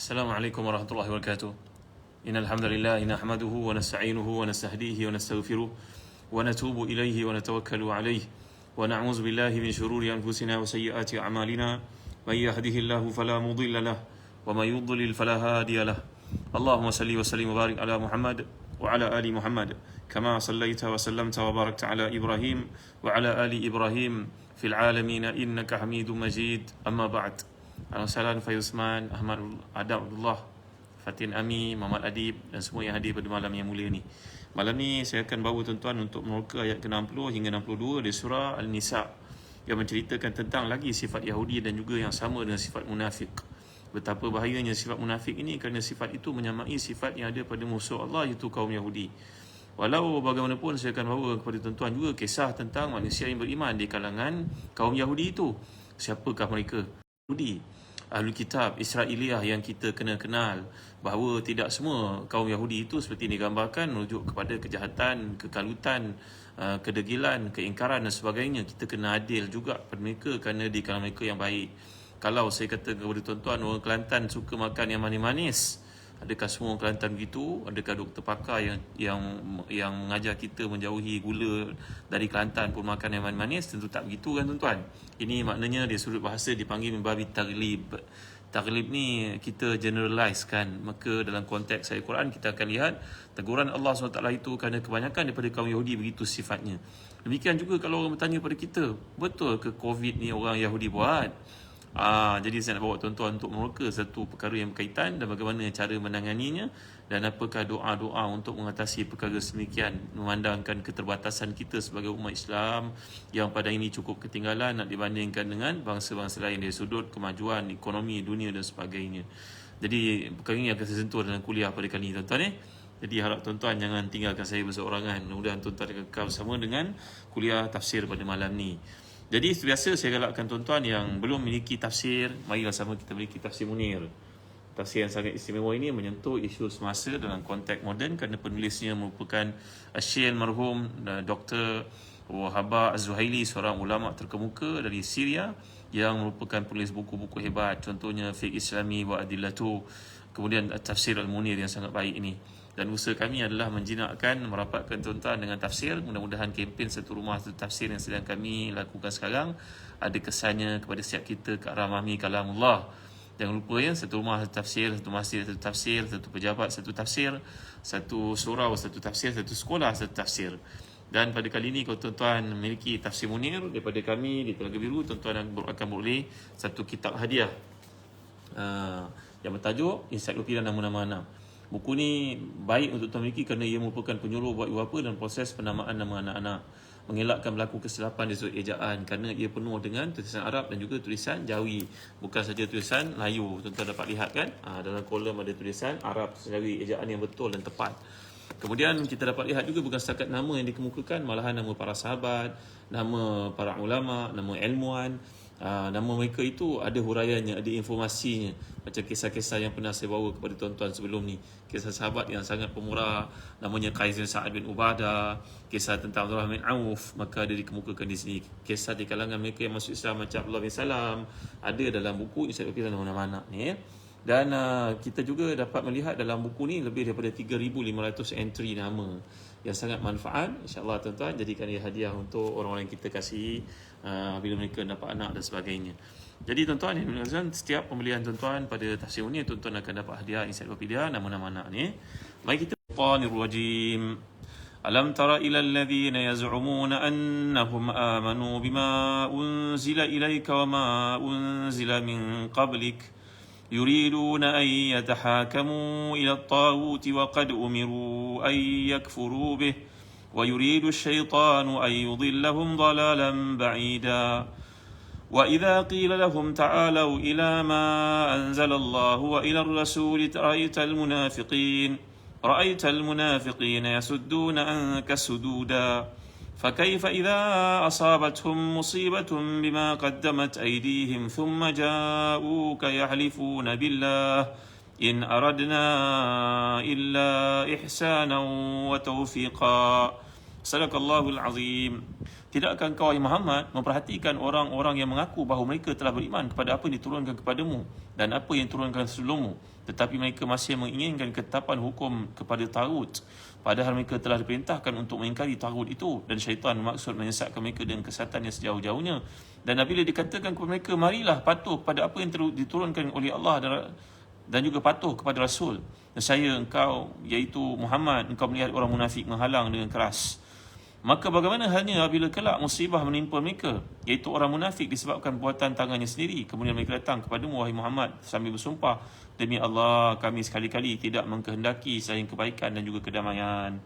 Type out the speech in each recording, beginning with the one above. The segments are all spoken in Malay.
السلام عليكم ورحمة الله وبركاته. إن الحمد لله نحمده ونستعينه ونستهديه ونستغفره ونتوب إليه ونتوكل عليه ونعوذ بالله من شرور أنفسنا وسيئات أعمالنا. من يهده الله فلا مضل له ومن يضلل فلا هادي له. اللهم صل وسلم وبارك على محمد وعلى آل محمد كما صليت وسلمت وباركت على إبراهيم وعلى آل إبراهيم في العالمين إنك حميد مجيد. أما بعد. Salam Fayusman, Ahmad Adab Abdullah, Fatin Ami, Muhammad Adib dan semua yang hadir pada malam yang mulia ni. Malam ni saya akan bawa tuan-tuan untuk meroka ayat ke-60 hingga 62 dari surah Al-Nisa yang menceritakan tentang lagi sifat Yahudi dan juga yang sama dengan sifat munafik. Betapa bahayanya sifat munafik ini kerana sifat itu menyamai sifat yang ada pada musuh Allah, iaitu kaum Yahudi. Walau bagaimanapun saya akan bawa kepada tuan-tuan juga kisah tentang manusia yang beriman di kalangan kaum Yahudi itu. Siapakah mereka? Yahudi, Ahlul Kitab, Israiliyah yang kita kena kenal, bahawa tidak semua kaum Yahudi itu seperti digambarkan merujuk kepada kejahatan, kekalutan, kedegilan, keingkaran dan sebagainya. Kita kena adil juga pada mereka kerana di kalangan mereka yang baik. Kalau saya kata kepada tuan-tuan, orang Kelantan suka makan yang manis-manis, adakah semua orang Kelantan begitu? Adakah doktor pakar yang mengajar kita menjauhi gula dari Kelantan pun makan yang manis? Tentu tak begitu kan tuan-tuan. Ini maknanya dari sudut bahasa dipanggil membabi taglib. Taglib ni kita generalize kan. Maka dalam konteks ayat Quran kita akan lihat teguran Allah SWT itu kerana kebanyakan daripada kaum Yahudi begitu sifatnya. Demikian juga kalau orang bertanya pada kita, betul ke COVID ni orang Yahudi buat? Jadi saya nak bawa tuan-tuan untuk meroka satu perkara yang berkaitan dan bagaimana cara menanganinya dan apakah doa-doa untuk mengatasi perkara sedemikian, memandangkan keterbatasan kita sebagai umat Islam yang pada ini cukup ketinggalan nak dibandingkan dengan bangsa-bangsa lain dari sudut kemajuan ekonomi dunia dan sebagainya. Jadi perkara ini akan saya sentuh dalam kuliah pada kali ini tuan-tuan. Jadi harap tuan-tuan jangan tinggalkan saya berseorangan. Mudah-mudahan tuan-tuan akan kekal bersama dengan kuliah tafsir pada malam ni. Jadi biasa saya galakkan tuan-tuan yang belum memiliki tafsir, marilah sama kita memiliki tafsir Munir. Tafsir yang sangat istimewa ini menyentuh isu semasa dalam konteks moden kerana penulisnya merupakan Syekh marhum Dr. Wahaba Az-Zuhaili, seorang ulama terkemuka dari Syria yang merupakan penulis buku-buku hebat, contohnya Fiqh Islami wa Adillatu, kemudian Tafsir Al-Munir yang sangat baik ini. Dan usaha kami adalah menjinakkan, merapatkan tuan-tuan dengan tafsir. Mudah-mudahan kempen satu rumah satu tafsir yang sedang kami lakukan sekarang ada kesannya kepada setiap kita ke arah memahami kalamullah. Jangan lupa ya, satu rumah satu tafsir, satu masjid satu tafsir, satu pejabat satu tafsir, satu surau satu tafsir, satu sekolah satu tafsir. Dan pada kali ini kalau tuan-tuan memiliki tafsir Munir daripada kami di Telaga Biru, tuan-tuan akan boleh satu kitab hadiah yang bertajuk Ensiklopedia Nama-Nama Anak. Buku ni baik untuk tuan miliki kerana ia merupakan penyuluh buat ibu bapa dan proses penamaan nama anak-anak, mengelakkan berlaku kesilapan di sudut ejaan kerana ia penuh dengan tulisan Arab dan juga tulisan Jawi, bukan saja tulisan Melayu. Tuan-tuan dapat lihat kan, dalam kolom ada tulisan Arab, tulisan Jawi, ejaan yang betul dan tepat. Kemudian kita dapat lihat juga bukan setakat nama yang dikemukakan, malahan nama para sahabat, nama para ulama, nama ilmuwan. Nama mereka itu ada huraiannya, ada informasinya. Macam kisah-kisah yang pernah saya bawa kepada tuan-tuan sebelum ni, kisah sahabat yang sangat pemurah, namanya Qais bin Sa'ad bin Ubadah, kisah tentang Abdullah bin Auf, maka ada dikemukakan di sini. Kisah di kalangan mereka yang masuk Islam macam Abdullah bin Salam ada dalam buku Ensiklopedia Nama-Nama Anak ni ya. Dan kita juga dapat melihat dalam buku ni lebih daripada 3,500 entry nama yang sangat manfaat. InsyaAllah tuan-tuan jadikan ia hadiah untuk orang-orang yang kita kasih bila mereka dapat anak dan sebagainya. Jadi tuan-tuan, setiap pembelian tuan-tuan pada tafsir ni, tuan-tuan akan dapat hadiah Ensiklopedia Nama-Nama Anak ni. Mari kita Bismillahirrahmanirrahim. Alam tara ila alladhina yaz'umuna annahum amanu bima unzila ilayka wa ma unzila min qablik يريدون أن يتحاكموا إلى الطاغوت وقد أمروا أن يكفروا به ويريد الشيطان أن يضلهم ضلالا بعيدا وإذا قيل لهم تعالوا إلى ما أنزل الله وإلى الرسول رأيت المنافقين يسدون عنك سدودا فكيف إذا أصابتهم مصيبة بما قدمت أيديهم ثم جاءوك يحلفون بالله إن أردنا إلا إحسانا وتوفيقا Sadaqallahul azim. Tidakkah engkau, wahai Muhammad, memperhatikan orang-orang yang mengaku bahawa mereka telah beriman kepada apa yang diturunkan kepadamu dan apa yang diturunkan sebelummu, tetapi mereka masih menginginkan ketetapan hukum kepada Tagut, padahal mereka telah diperintahkan untuk mengingkari Tagut itu, dan syaitan bermaksud menyesatkan mereka dengan kesesatan yang sejauh-jauhnya. Dan apabila dikatakan kepada mereka, marilah patuh kepada apa yang diturunkan oleh Allah dan juga patuh kepada Rasul, nescaya engkau, iaitu Muhammad, engkau melihat orang munafik menghalang dengan keras. Maka bagaimana halnya apabila kelak musibah menimpa mereka, iaitu orang munafik disebabkan buatan tangannya sendiri, kemudian mereka datang kepadamu, wahai Muhammad, sambil bersumpah, demi Allah, kami sekali-kali tidak mengkehendaki selain kebaikan dan juga kedamaian.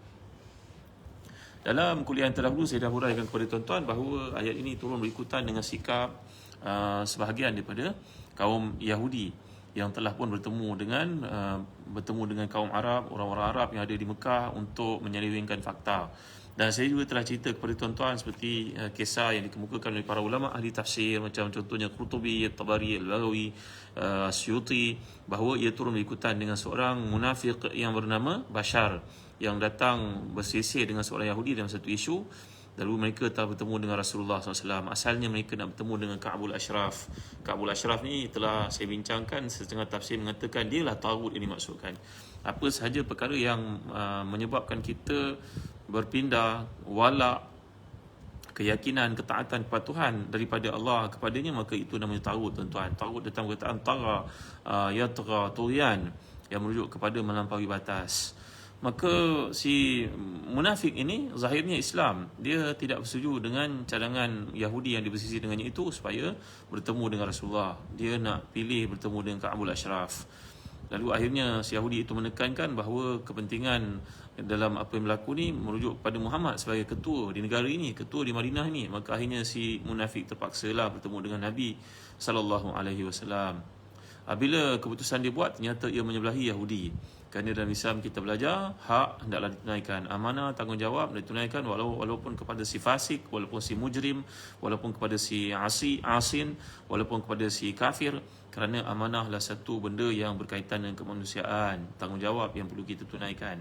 Dalam kuliah yang terdahulu saya dah huraikan kepada tuan-tuan bahawa ayat ini turun berikutan dengan sikap sebahagian daripada kaum Yahudi yang telah pun bertemu dengan kaum Arab, orang-orang Arab yang ada di Mekah untuk menyelewengkan fakta. Dan saya juga telah cerita kepada tuan-tuan seperti kisah yang dikemukakan oleh para ulama ahli tafsir, macam contohnya Qurtubi, Tabari, Al-Baghawi, Syuuti, bahawa ia turun berikutan dengan seorang munafik yang bernama Bashar, yang datang bersisir dengan seorang Yahudi dalam satu isu. Lalu mereka telah bertemu dengan Rasulullah SAW. Asalnya mereka nak bertemu dengan Ka'bul Ashraf. Ka'bul Ashraf ni telah saya bincangkan, setengah tafsir mengatakan dialah Tagut yang dimaksudkan. Apa sahaja perkara yang menyebabkan kita berpindah walak, keyakinan, ketaatan kepada Tuhan daripada Allah kepadanya, maka itu namanya Tagut, tuan-tuan. Tagut datang perkataan tara, yatgha, tughyan, yang merujuk kepada melampaui batas. Maka si munafik ini zahirnya Islam, dia tidak bersetuju dengan cadangan Yahudi yang bersisi dengannya itu supaya bertemu dengan Rasulullah. Dia nak pilih bertemu dengan Ka'bul Ashraf. Lalu akhirnya si Yahudi itu menekankan bahawa kepentingan dalam apa yang berlaku ni merujuk kepada Muhammad sebagai ketua di negara ini, ketua di Madinah ni. Maka akhirnya si munafik terpaksalah bertemu dengan Nabi SAW. Bila keputusan dia buat, ternyata ia menyebelahi Yahudi. Kerana dalam Islam kita belajar hak hendaklah ditunaikan, amanah, tanggungjawab ditunaikan walaupun kepada si fasik, walaupun si mujrim, walaupun kepada si asin, walaupun kepada si kafir, kerana amanahlah satu benda yang berkaitan dengan kemanusiaan, tanggungjawab yang perlu kita tunaikan.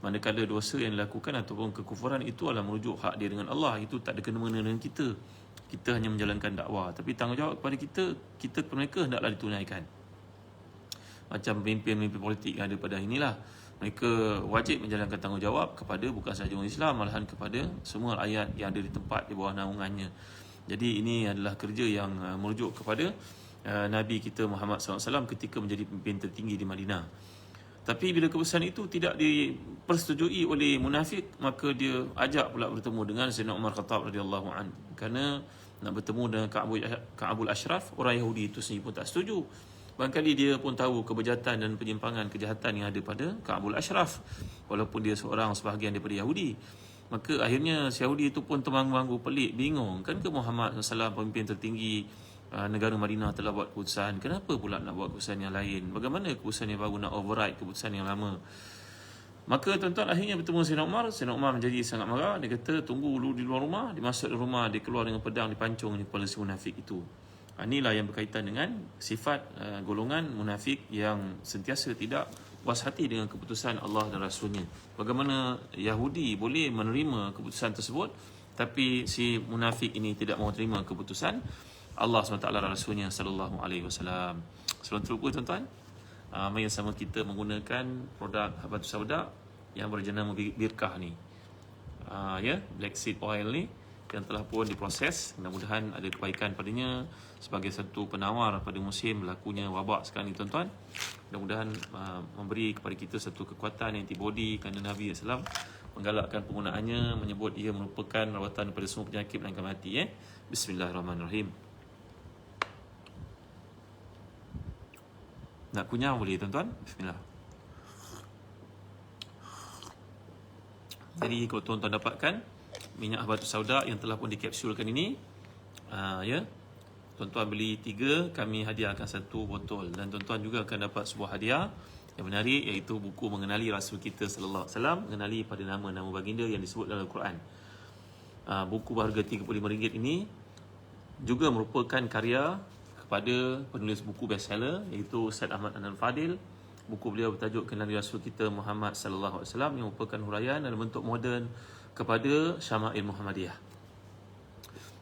Manakala dosa yang dilakukan ataupun kekufuran itu adalah merujuk hak dia dengan Allah, itu tak ada kena-mena dengan kita. Kita hanya menjalankan dakwah, tapi tanggungjawab kepada kita kepada mereka hendaklah ditunaikan. Macam pemimpin-pemimpin politik yang ada pada inilah, mereka wajib menjalankan tanggungjawab kepada bukan sahaja orang Islam, malahan kepada semua rakyat yang ada di tempat di bawah naungannya. Jadi ini adalah kerja yang merujuk kepada Nabi kita Muhammad SAW ketika menjadi pemimpin tertinggi di Madinah. Tapi bila keputusan itu tidak dipersetujui oleh munafik, maka dia ajak pula bertemu dengan Sayyidina Umar Khattab radhiyallahu anhu. Kerana nak bertemu dengan Ka'bul Ashraf, orang Yahudi itu sendiri pun tak setuju. Barangkali dia pun tahu kebejatan dan penyimpangan kejahatan yang ada pada Ka'bul Ashraf, walaupun dia seorang sebahagian daripada Yahudi. Maka akhirnya si Yahudi itu pun termangu-mangu, pelik, bingung. Kan ke Muhammad SAW, pemimpin tertinggi negara Madinah, telah buat keputusan, kenapa pula nak buat keputusan yang lain? Bagaimana keputusan yang baru nak override keputusan yang lama? Maka tuan-tuan akhirnya bertemu Sayyidina Umar. Sayyidina Umar menjadi sangat marah. Dia kata, tunggu dulu di luar rumah. Dia masuk di rumah, dia keluar dengan pedang, dipancung kepala si munafik itu. Inilah yang berkaitan dengan sifat golongan munafik yang sentiasa tidak puas hati dengan keputusan Allah dan Rasulnya. Bagaimana Yahudi boleh menerima keputusan tersebut, tapi si munafik ini tidak mahu terima keputusan Allah SWT dan Rasulnya sallallahu alaihi wasallam. Sebelum terlupa tuan-tuan, mari sama kita menggunakan produk Habatus Sauda yang berjenama Birkah ni. Black seed oil ni yang telah pun diproses, mudah-mudahan ada kebaikan padanya sebagai satu penawar pada musim berlakunya wabak sekarang ni tuan-tuan. Mudah-mudahan memberi kepada kita satu kekuatan antibody, kerana Nabi SAW menggalakkan penggunaannya, menyebut ia merupakan rawatan pada semua penyakit melainkan mati. Bismillahirrahmanirrahim. Nak kunyah boleh tuan-tuan? Bismillah. Jadi kalau tuan-tuan dapatkan minyak Habatus Sauda yang telah pun dikapsulkan ini, tuan-tuan beli 3, kami hadiahkan 1 botol. Dan tuan-tuan juga akan dapat sebuah hadiah yang menarik, iaitu buku mengenali Rasul kita sallallahu alaihi wasallam, mengenali pada nama-nama baginda yang disebut dalam Al-Quran. Buku berharga RM35 ini juga merupakan karya kepada penulis buku bestseller, iaitu Ustaz Ahmad Adnan Fadil. Buku beliau bertajuk Kenali Rasul kita Muhammad sallallahu alaihi wasallam, yang merupakan huraian dalam bentuk moden kepada Syama'il Muhammadiyah.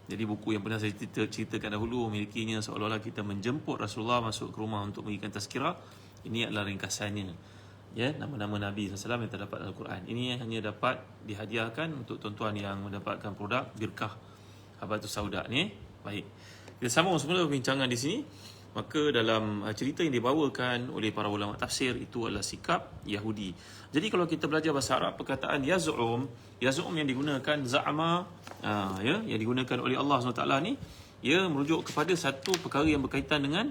Jadi buku yang pernah saya ceritakan dahulu memilikinya seolah-olah kita menjemput Rasulullah masuk ke rumah untuk memberikan tazkirah. Ini adalah ringkasannya. Ya, nama-nama Nabi SAW yang terdapat dalam Al-Quran. Ini hanya dapat dihadiahkan untuk tuan-tuan yang mendapatkan produk Birkah Habatus Sauda ni. Baik. Kita sambung semula perbincangan di sini. Maka dalam cerita yang dibawakan oleh para ulama tafsir itu adalah sikap Yahudi. Jadi kalau kita belajar bahasa Arab, perkataan yaz'um yang digunakan za'ama, yang digunakan oleh Allah SWT ni, ia merujuk kepada satu perkara yang berkaitan dengan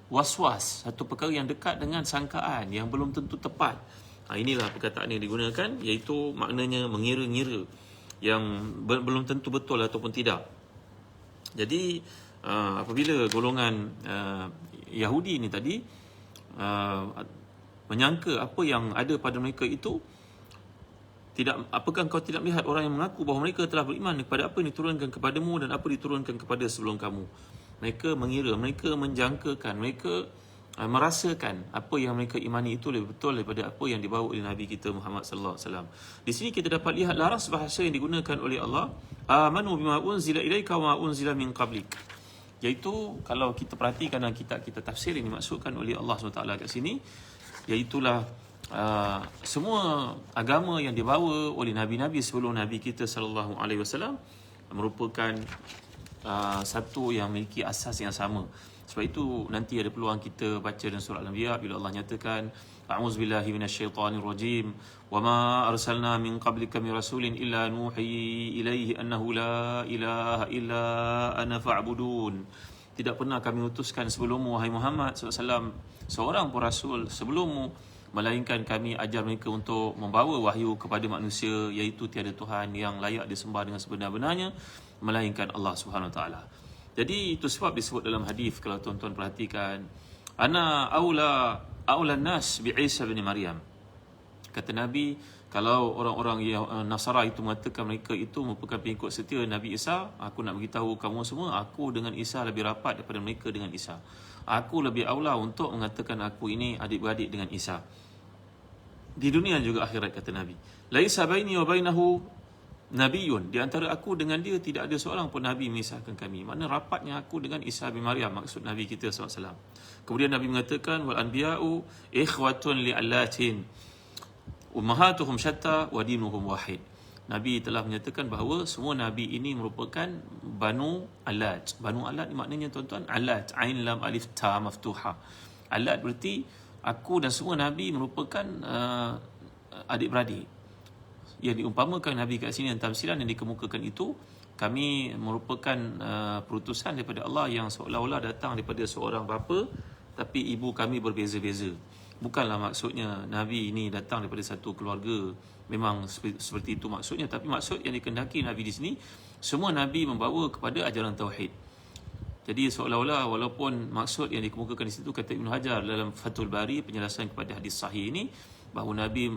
waswas, satu perkara yang dekat dengan sangkaan yang belum tentu tepat. Inilah perkataan yang digunakan, iaitu maknanya mengira-ngira yang belum tentu betul ataupun tidak. Jadi apabila golongan Yahudi ni tadi menyangka apa yang ada pada mereka itu tidak, apakah engkau tidak melihat orang yang mengaku bahawa mereka telah beriman kepada apa yang diturunkan kepadamu dan apa diturunkan kepada sebelum kamu? Mereka mengira, mereka menjangkakan, mereka merasakan apa yang mereka imani itu lebih betul daripada apa yang dibawa oleh Nabi kita Muhammad sallallahu alaihi wasallam. Di sini kita dapat lihat laras bahasa yang digunakan oleh Allah, amanu bima unzila ilaika wa ma unzila min qablik. Iaitu kalau kita perhatikan dalam kitab-kitab tafsir yang dimaksudkan oleh Allah SWT kat sini, iaitulah semua agama yang dibawa oleh nabi-nabi sebelum Nabi kita sallallahu alaihi wasallam merupakan satu yang memiliki asas yang sama. Sebab itu nanti ada peluang kita baca dalam surah Al-Anbiya bila Allah nyatakan a'udzubillahi minasyaitonirrajim wa ma arsalna min qablika min rasulin illa nuhi ilaihi annahu la ilaha illa ana fa'budun. Tidak pernah kami utuskan sebelummu wahai Muhammad SAW seorang pun rasul sebelummu, melainkan kami ajar mereka untuk membawa wahyu kepada manusia, iaitu tiada Tuhan yang layak disembah dengan sebenar-benarnya melainkan Allah Subhanahu Wa Taala. Jadi itu sebab disebut dalam hadis, kalau tuan-tuan perhatikan, ana aula nas bi Isa bin Maryam. Kata Nabi, kalau orang-orang Nasara itu mengatakan mereka itu merupakan pengikut setia Nabi Isa, aku nak beritahu kamu semua, aku dengan Isa lebih rapat daripada mereka dengan Isa. Aku lebih aula untuk mengatakan aku ini adik-beradik dengan Isa. Di dunia juga akhirat, kata Nabi. Laisa baini wa bainahu nabiyyun. Di antara aku dengan dia tidak ada seorang pun Nabi memisahkan kami. Mana rapatnya aku dengan Isa bin Maryam, maksud Nabi kita SAW. Kemudian Nabi mengatakan, wal anbiya'u ikhwatun li'allatin ummahatuhum syatta wa dinuhum wahid. Nabi telah menyatakan bahawa semua Nabi ini merupakan Banu Alat. Banu Alat ni maknanya tuan-tuan, Alat, Ain Lam Alif Ta Maftuha. Alat berarti aku dan semua Nabi merupakan adik-beradik. Yang diumpamakan Nabi kat sini dan tafsiran yang dikemukakan itu, kami merupakan perutusan daripada Allah yang seolah-olah datang daripada seorang bapa, tapi ibu kami berbeza-beza. Bukanlah maksudnya Nabi ini datang daripada satu keluarga, memang seperti itu maksudnya, tapi maksud yang dikehendaki Nabi di sini, semua Nabi membawa kepada ajaran Tauhid. Jadi seolah-olah walaupun maksud yang dikemukakan di situ, kata Ibn Hajar dalam Fathul Bari penjelasan kepada hadis sahih ini, bahawa Nabi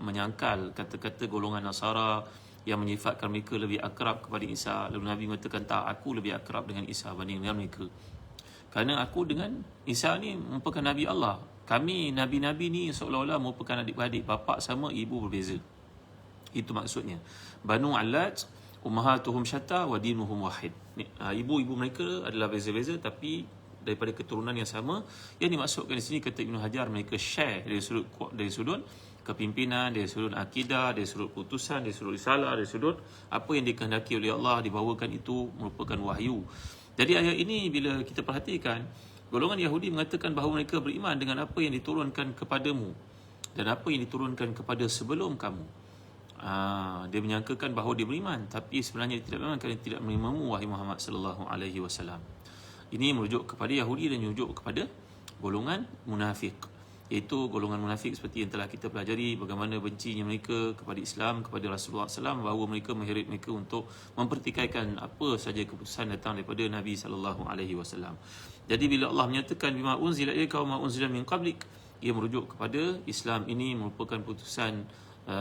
menyangkal kata-kata golongan Nasara yang menyifatkan mereka lebih akrab kepada Isa. Lalu Nabi mengatakan, tak, aku lebih akrab dengan Isa berbanding dengan mereka. Kerana aku dengan Isa ni merupakan Nabi Allah. Kami Nabi-Nabi ni seolah-olah merupakan adik-beradik, bapa sama, ibu berbeza. Itu maksudnya. Banu Alat ummahatuhum syatta wa dinuhum wahid. Ibu-ibu mereka adalah beza-beza tapi daripada keturunan yang sama. Yang dimaksudkan di sini, kata Ibn Hajar, mereka share dari sudut kepimpinan, dari sudut akidah, dari sudut putusan, dari sudut risalah, dari sudut apa yang dikehendaki oleh Allah dibawakan itu merupakan wahyu. Jadi ayat ini bila kita perhatikan, golongan Yahudi mengatakan bahawa mereka beriman dengan apa yang diturunkan kepadamu dan apa yang diturunkan kepada sebelum kamu. Dia menyangkakan bahawa dia beriman, tapi sebenarnya dia tidak beriman kerana tidak menerimamu wahai Muhammad sallallahu alaihi wasallam. Ini merujuk kepada Yahudi dan merujuk kepada golongan munafik, iaitu golongan munafik seperti yang telah kita pelajari bagaimana bencinya mereka kepada Islam, kepada Rasulullah SAW, bahawa mereka mengheret mereka untuk mempertikaikan apa saja keputusan datang daripada Nabi sallallahu alaihi wasallam. Jadi bila Allah menyatakan bima unzila ilaika wa ma unzila min qablik, ia merujuk kepada Islam ini merupakan putusan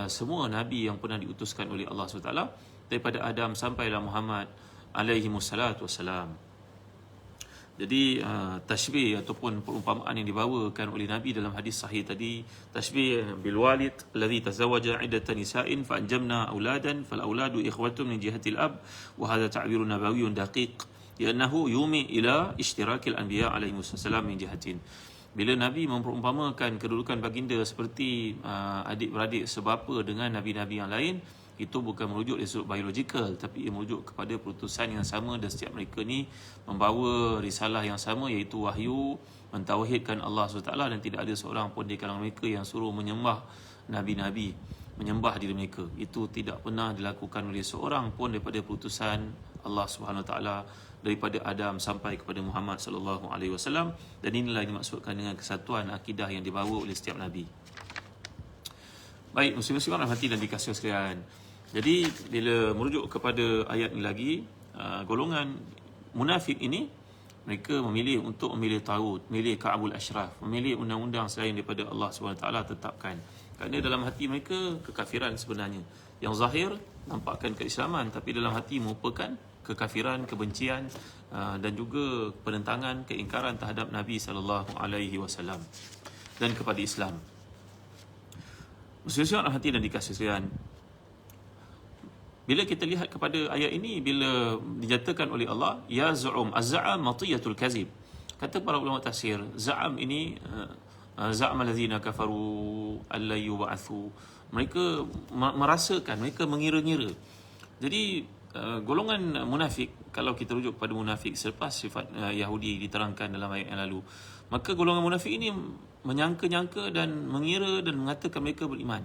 semua Nabi yang pernah diutuskan oleh Allah SWT daripada Adam sampailah Muhammad alaihi wassalatu wassalam. Jadi tashbih ataupun perumpamaan yang dibawakan oleh Nabi dalam hadis sahih tadi, tashbih bil walid alladhi tazawwaja iddatan nisa'in fa anjamna auladan fal auladu ikhwatun min jihatil ab wa hadha ta'birun nabawiyyun daqiq li'annahu yumi ila ishtirakil anbiya alaihi wassalam min jihatin. Bila Nabi memperumpamakan kedudukan baginda seperti adik-beradik sebapa dengan nabi-nabi yang lain, itu bukan merujuk dari sudut biologikal, tapi ia merujuk kepada perutusan yang sama dan setiap mereka ni membawa risalah yang sama, iaitu wahyu mentauhidkan Allah SWT, dan tidak ada seorang pun di kalangan mereka yang suruh menyembah nabi-nabi, menyembah diri mereka. Itu tidak pernah dilakukan oleh seorang pun daripada perutusan Allah SWT, daripada Adam sampai kepada Muhammad sallallahu alaihi wasallam, dan inilah yang dimaksudkan dengan kesatuan akidah yang dibawa oleh setiap nabi. Baik, muslim-muslim rahmati dan dikasihi sekalian. Jadi bila merujuk kepada ayat ini lagi, golongan munafik ini mereka memilih untuk memilih tagut, memilih Ka'bul Ashraf, memilih undang-undang selain daripada Allah SWT tetapkan. Kerana dalam hati mereka kekafiran sebenarnya. Yang zahir nampakkan keislaman, tapi dalam hati merupakan kekafiran, kebencian dan juga penentangan, keingkaran terhadap Nabi SAW dan kepada Islam. Muslim-muslim rahmati dan dikasihi sekalian, bila kita lihat kepada ayat ini, bila dijatakan oleh Allah, ya zu'um, az-za'am matiyatul kazib. Kata para ulama tafsir, za'am ini za'am allazina kafaru alla yub'atsu. Mereka merasakan, mereka mengira-ngira. Jadi golongan munafik, kalau kita rujuk kepada munafik selepas sifat Yahudi diterangkan dalam ayat yang lalu, maka golongan munafik ini menyangka-nyangka dan mengira dan mengatakan mereka beriman.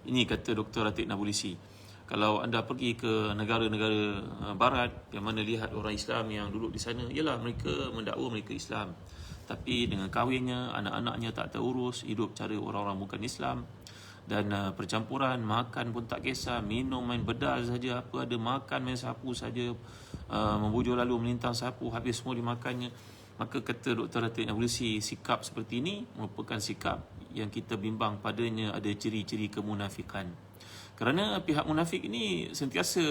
Ini kata Dr. Atik Nabulsi. Kalau anda pergi ke negara-negara barat yang mana lihat orang Islam yang duduk di sana, ialah mereka mendakwa mereka Islam, tapi dengan kahwinnya, anak-anaknya tak terurus, hidup cara orang-orang bukan Islam, dan percampuran, makan pun tak kisah, minum main bedal saja, apa ada makan main sapu saja, membujur lalu melintang sapu, habis semua dimakannya. Maka kata Dr. Atik Nabulsi, sikap seperti ini merupakan sikap yang kita bimbang padanya ada ciri-ciri kemunafikan. Kerana pihak munafik ini sentiasa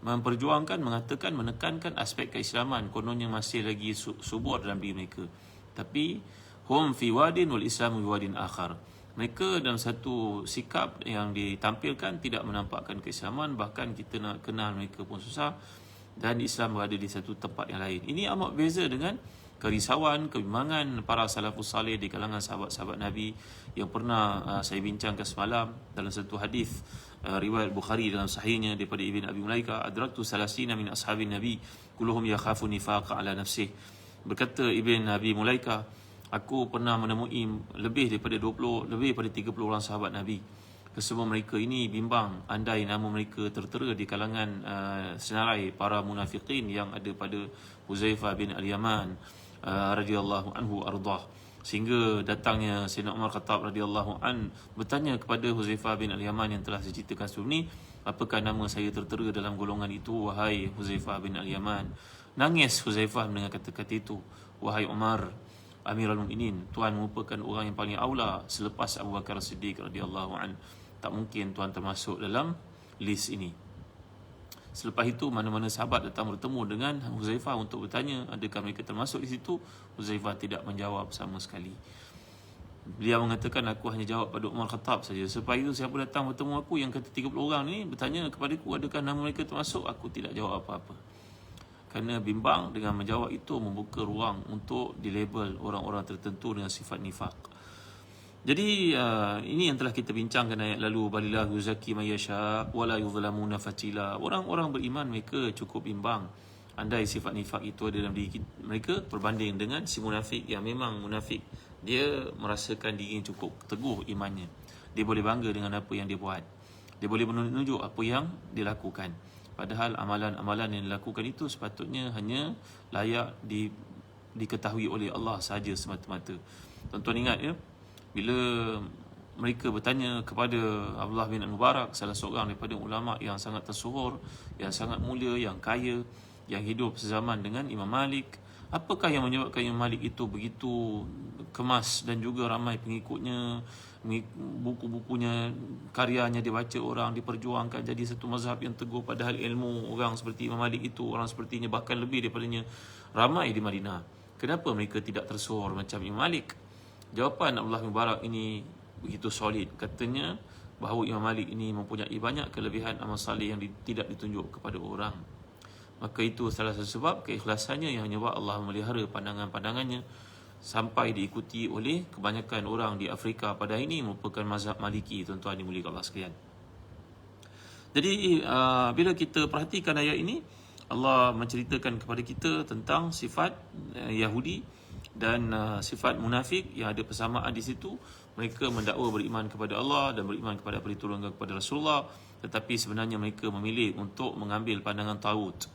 memperjuangkan, mengatakan, menekankan aspek keislaman, kononnya masih lagi subur dalam diri mereka. Tapi hum fi wadin wal islamu fi wadin akhar. Mereka dalam satu sikap yang ditampilkan tidak menampakkan keislaman, bahkan kita nak kenal mereka pun susah, dan Islam berada di satu tempat yang lain. Ini amat beza dengan kerisauan, kebimbangan para salafus salih di kalangan sahabat-sahabat Nabi yang pernah saya bincangkan semalam dalam satu hadis riwayat Bukhari dalam sahihnya daripada Ibn Abi Mulaika, adraktu salasina min ashabin Nabi kulluhum yakhafu nifaqa ala nafsih. Berkata Ibn Abi Mulaika, aku pernah menemui lebih daripada 30 orang sahabat Nabi. Kesemua mereka ini bimbang andai nama mereka tertera di kalangan senarai para munafiqin yang ada pada Huzaifah bin Al-Yaman radhiyallahu anhu ardah. Sehingga datangnya Sayyidina Umar Khattab radhiyallahu an bertanya kepada Huzaifah bin Al-Yaman yang telah diceritakan sebelum ni, apakah nama saya tertera dalam golongan itu, wahai Huzaifah bin Al-Yaman? Nangis Huzaifah mendengar kata-kata itu. Wahai Umar Amirul Mukminin, Tuan merupakan orang yang paling aula selepas Abu Bakar Siddiq radhiyallahu an. Tak mungkin Tuan termasuk dalam list ini. Selepas itu mana-mana sahabat datang bertemu dengan Huzaifah untuk bertanya adakah mereka termasuk di situ. Huzaifah tidak menjawab sama sekali. Beliau mengatakan, aku hanya jawab pada Umar Khattab saja. Selepas itu siapa datang bertemu aku yang kata 30 orang ni bertanya kepada aku adakah nama mereka termasuk, aku tidak jawab apa-apa. Kerana bimbang dengan menjawab itu membuka ruang untuk dilabel orang-orang tertentu dengan sifat nifaq. Jadi ini yang telah kita bincangkan ayat lalu, balillahu yuzakki man yasha wa la yuzlamuna fatila. Orang-orang beriman mereka cukup bimbang andai sifat nifak itu ada dalam diri mereka berbanding dengan si munafik yang memang munafik, dia merasakan diri cukup teguh imannya, dia boleh bangga dengan apa yang dia buat, dia boleh menunjuk apa yang dia lakukan. Padahal amalan-amalan yang dilakukan itu sepatutnya hanya layak diketahui oleh Allah sahaja semata-mata. Tuan-tuan ingat ya, bila mereka bertanya kepada Abdullah bin Mubarak, salah seorang daripada ulama yang sangat tersohor, yang sangat mulia, yang kaya, yang hidup sezaman dengan Imam Malik, apakah yang menyebabkan Imam Malik itu begitu kemas dan juga ramai pengikutnya, buku-bukunya, karyanya dibaca orang, diperjuangkan jadi satu mazhab yang teguh, padahal ilmu orang seperti Imam Malik itu, orang sepertinya bahkan lebih daripadanya ramai di Madinah. Kenapa mereka tidak tersuar macam Imam Malik? Jawapan Abdullah bin Mubarak ini begitu solid. Katanya bahawa Imam Malik ini mempunyai banyak kelebihan amal salih yang tidak ditunjuk kepada orang. Maka itu salah satu sebab keikhlasannya yang menyebabkan Allah memelihara pandangan-pandangannya sampai diikuti oleh kebanyakan orang di Afrika pada ini merupakan mazhab Maliki, tuan-tuan dimuliakan Allah sekalian. Jadi bila kita perhatikan ayat ini, Allah menceritakan kepada kita tentang sifat Yahudi dan sifat munafik yang ada persamaan di situ. Mereka mendakwa beriman kepada Allah dan beriman kepada apa diturunkan kepada Rasulullah, tetapi sebenarnya mereka memilih untuk mengambil pandangan tagut.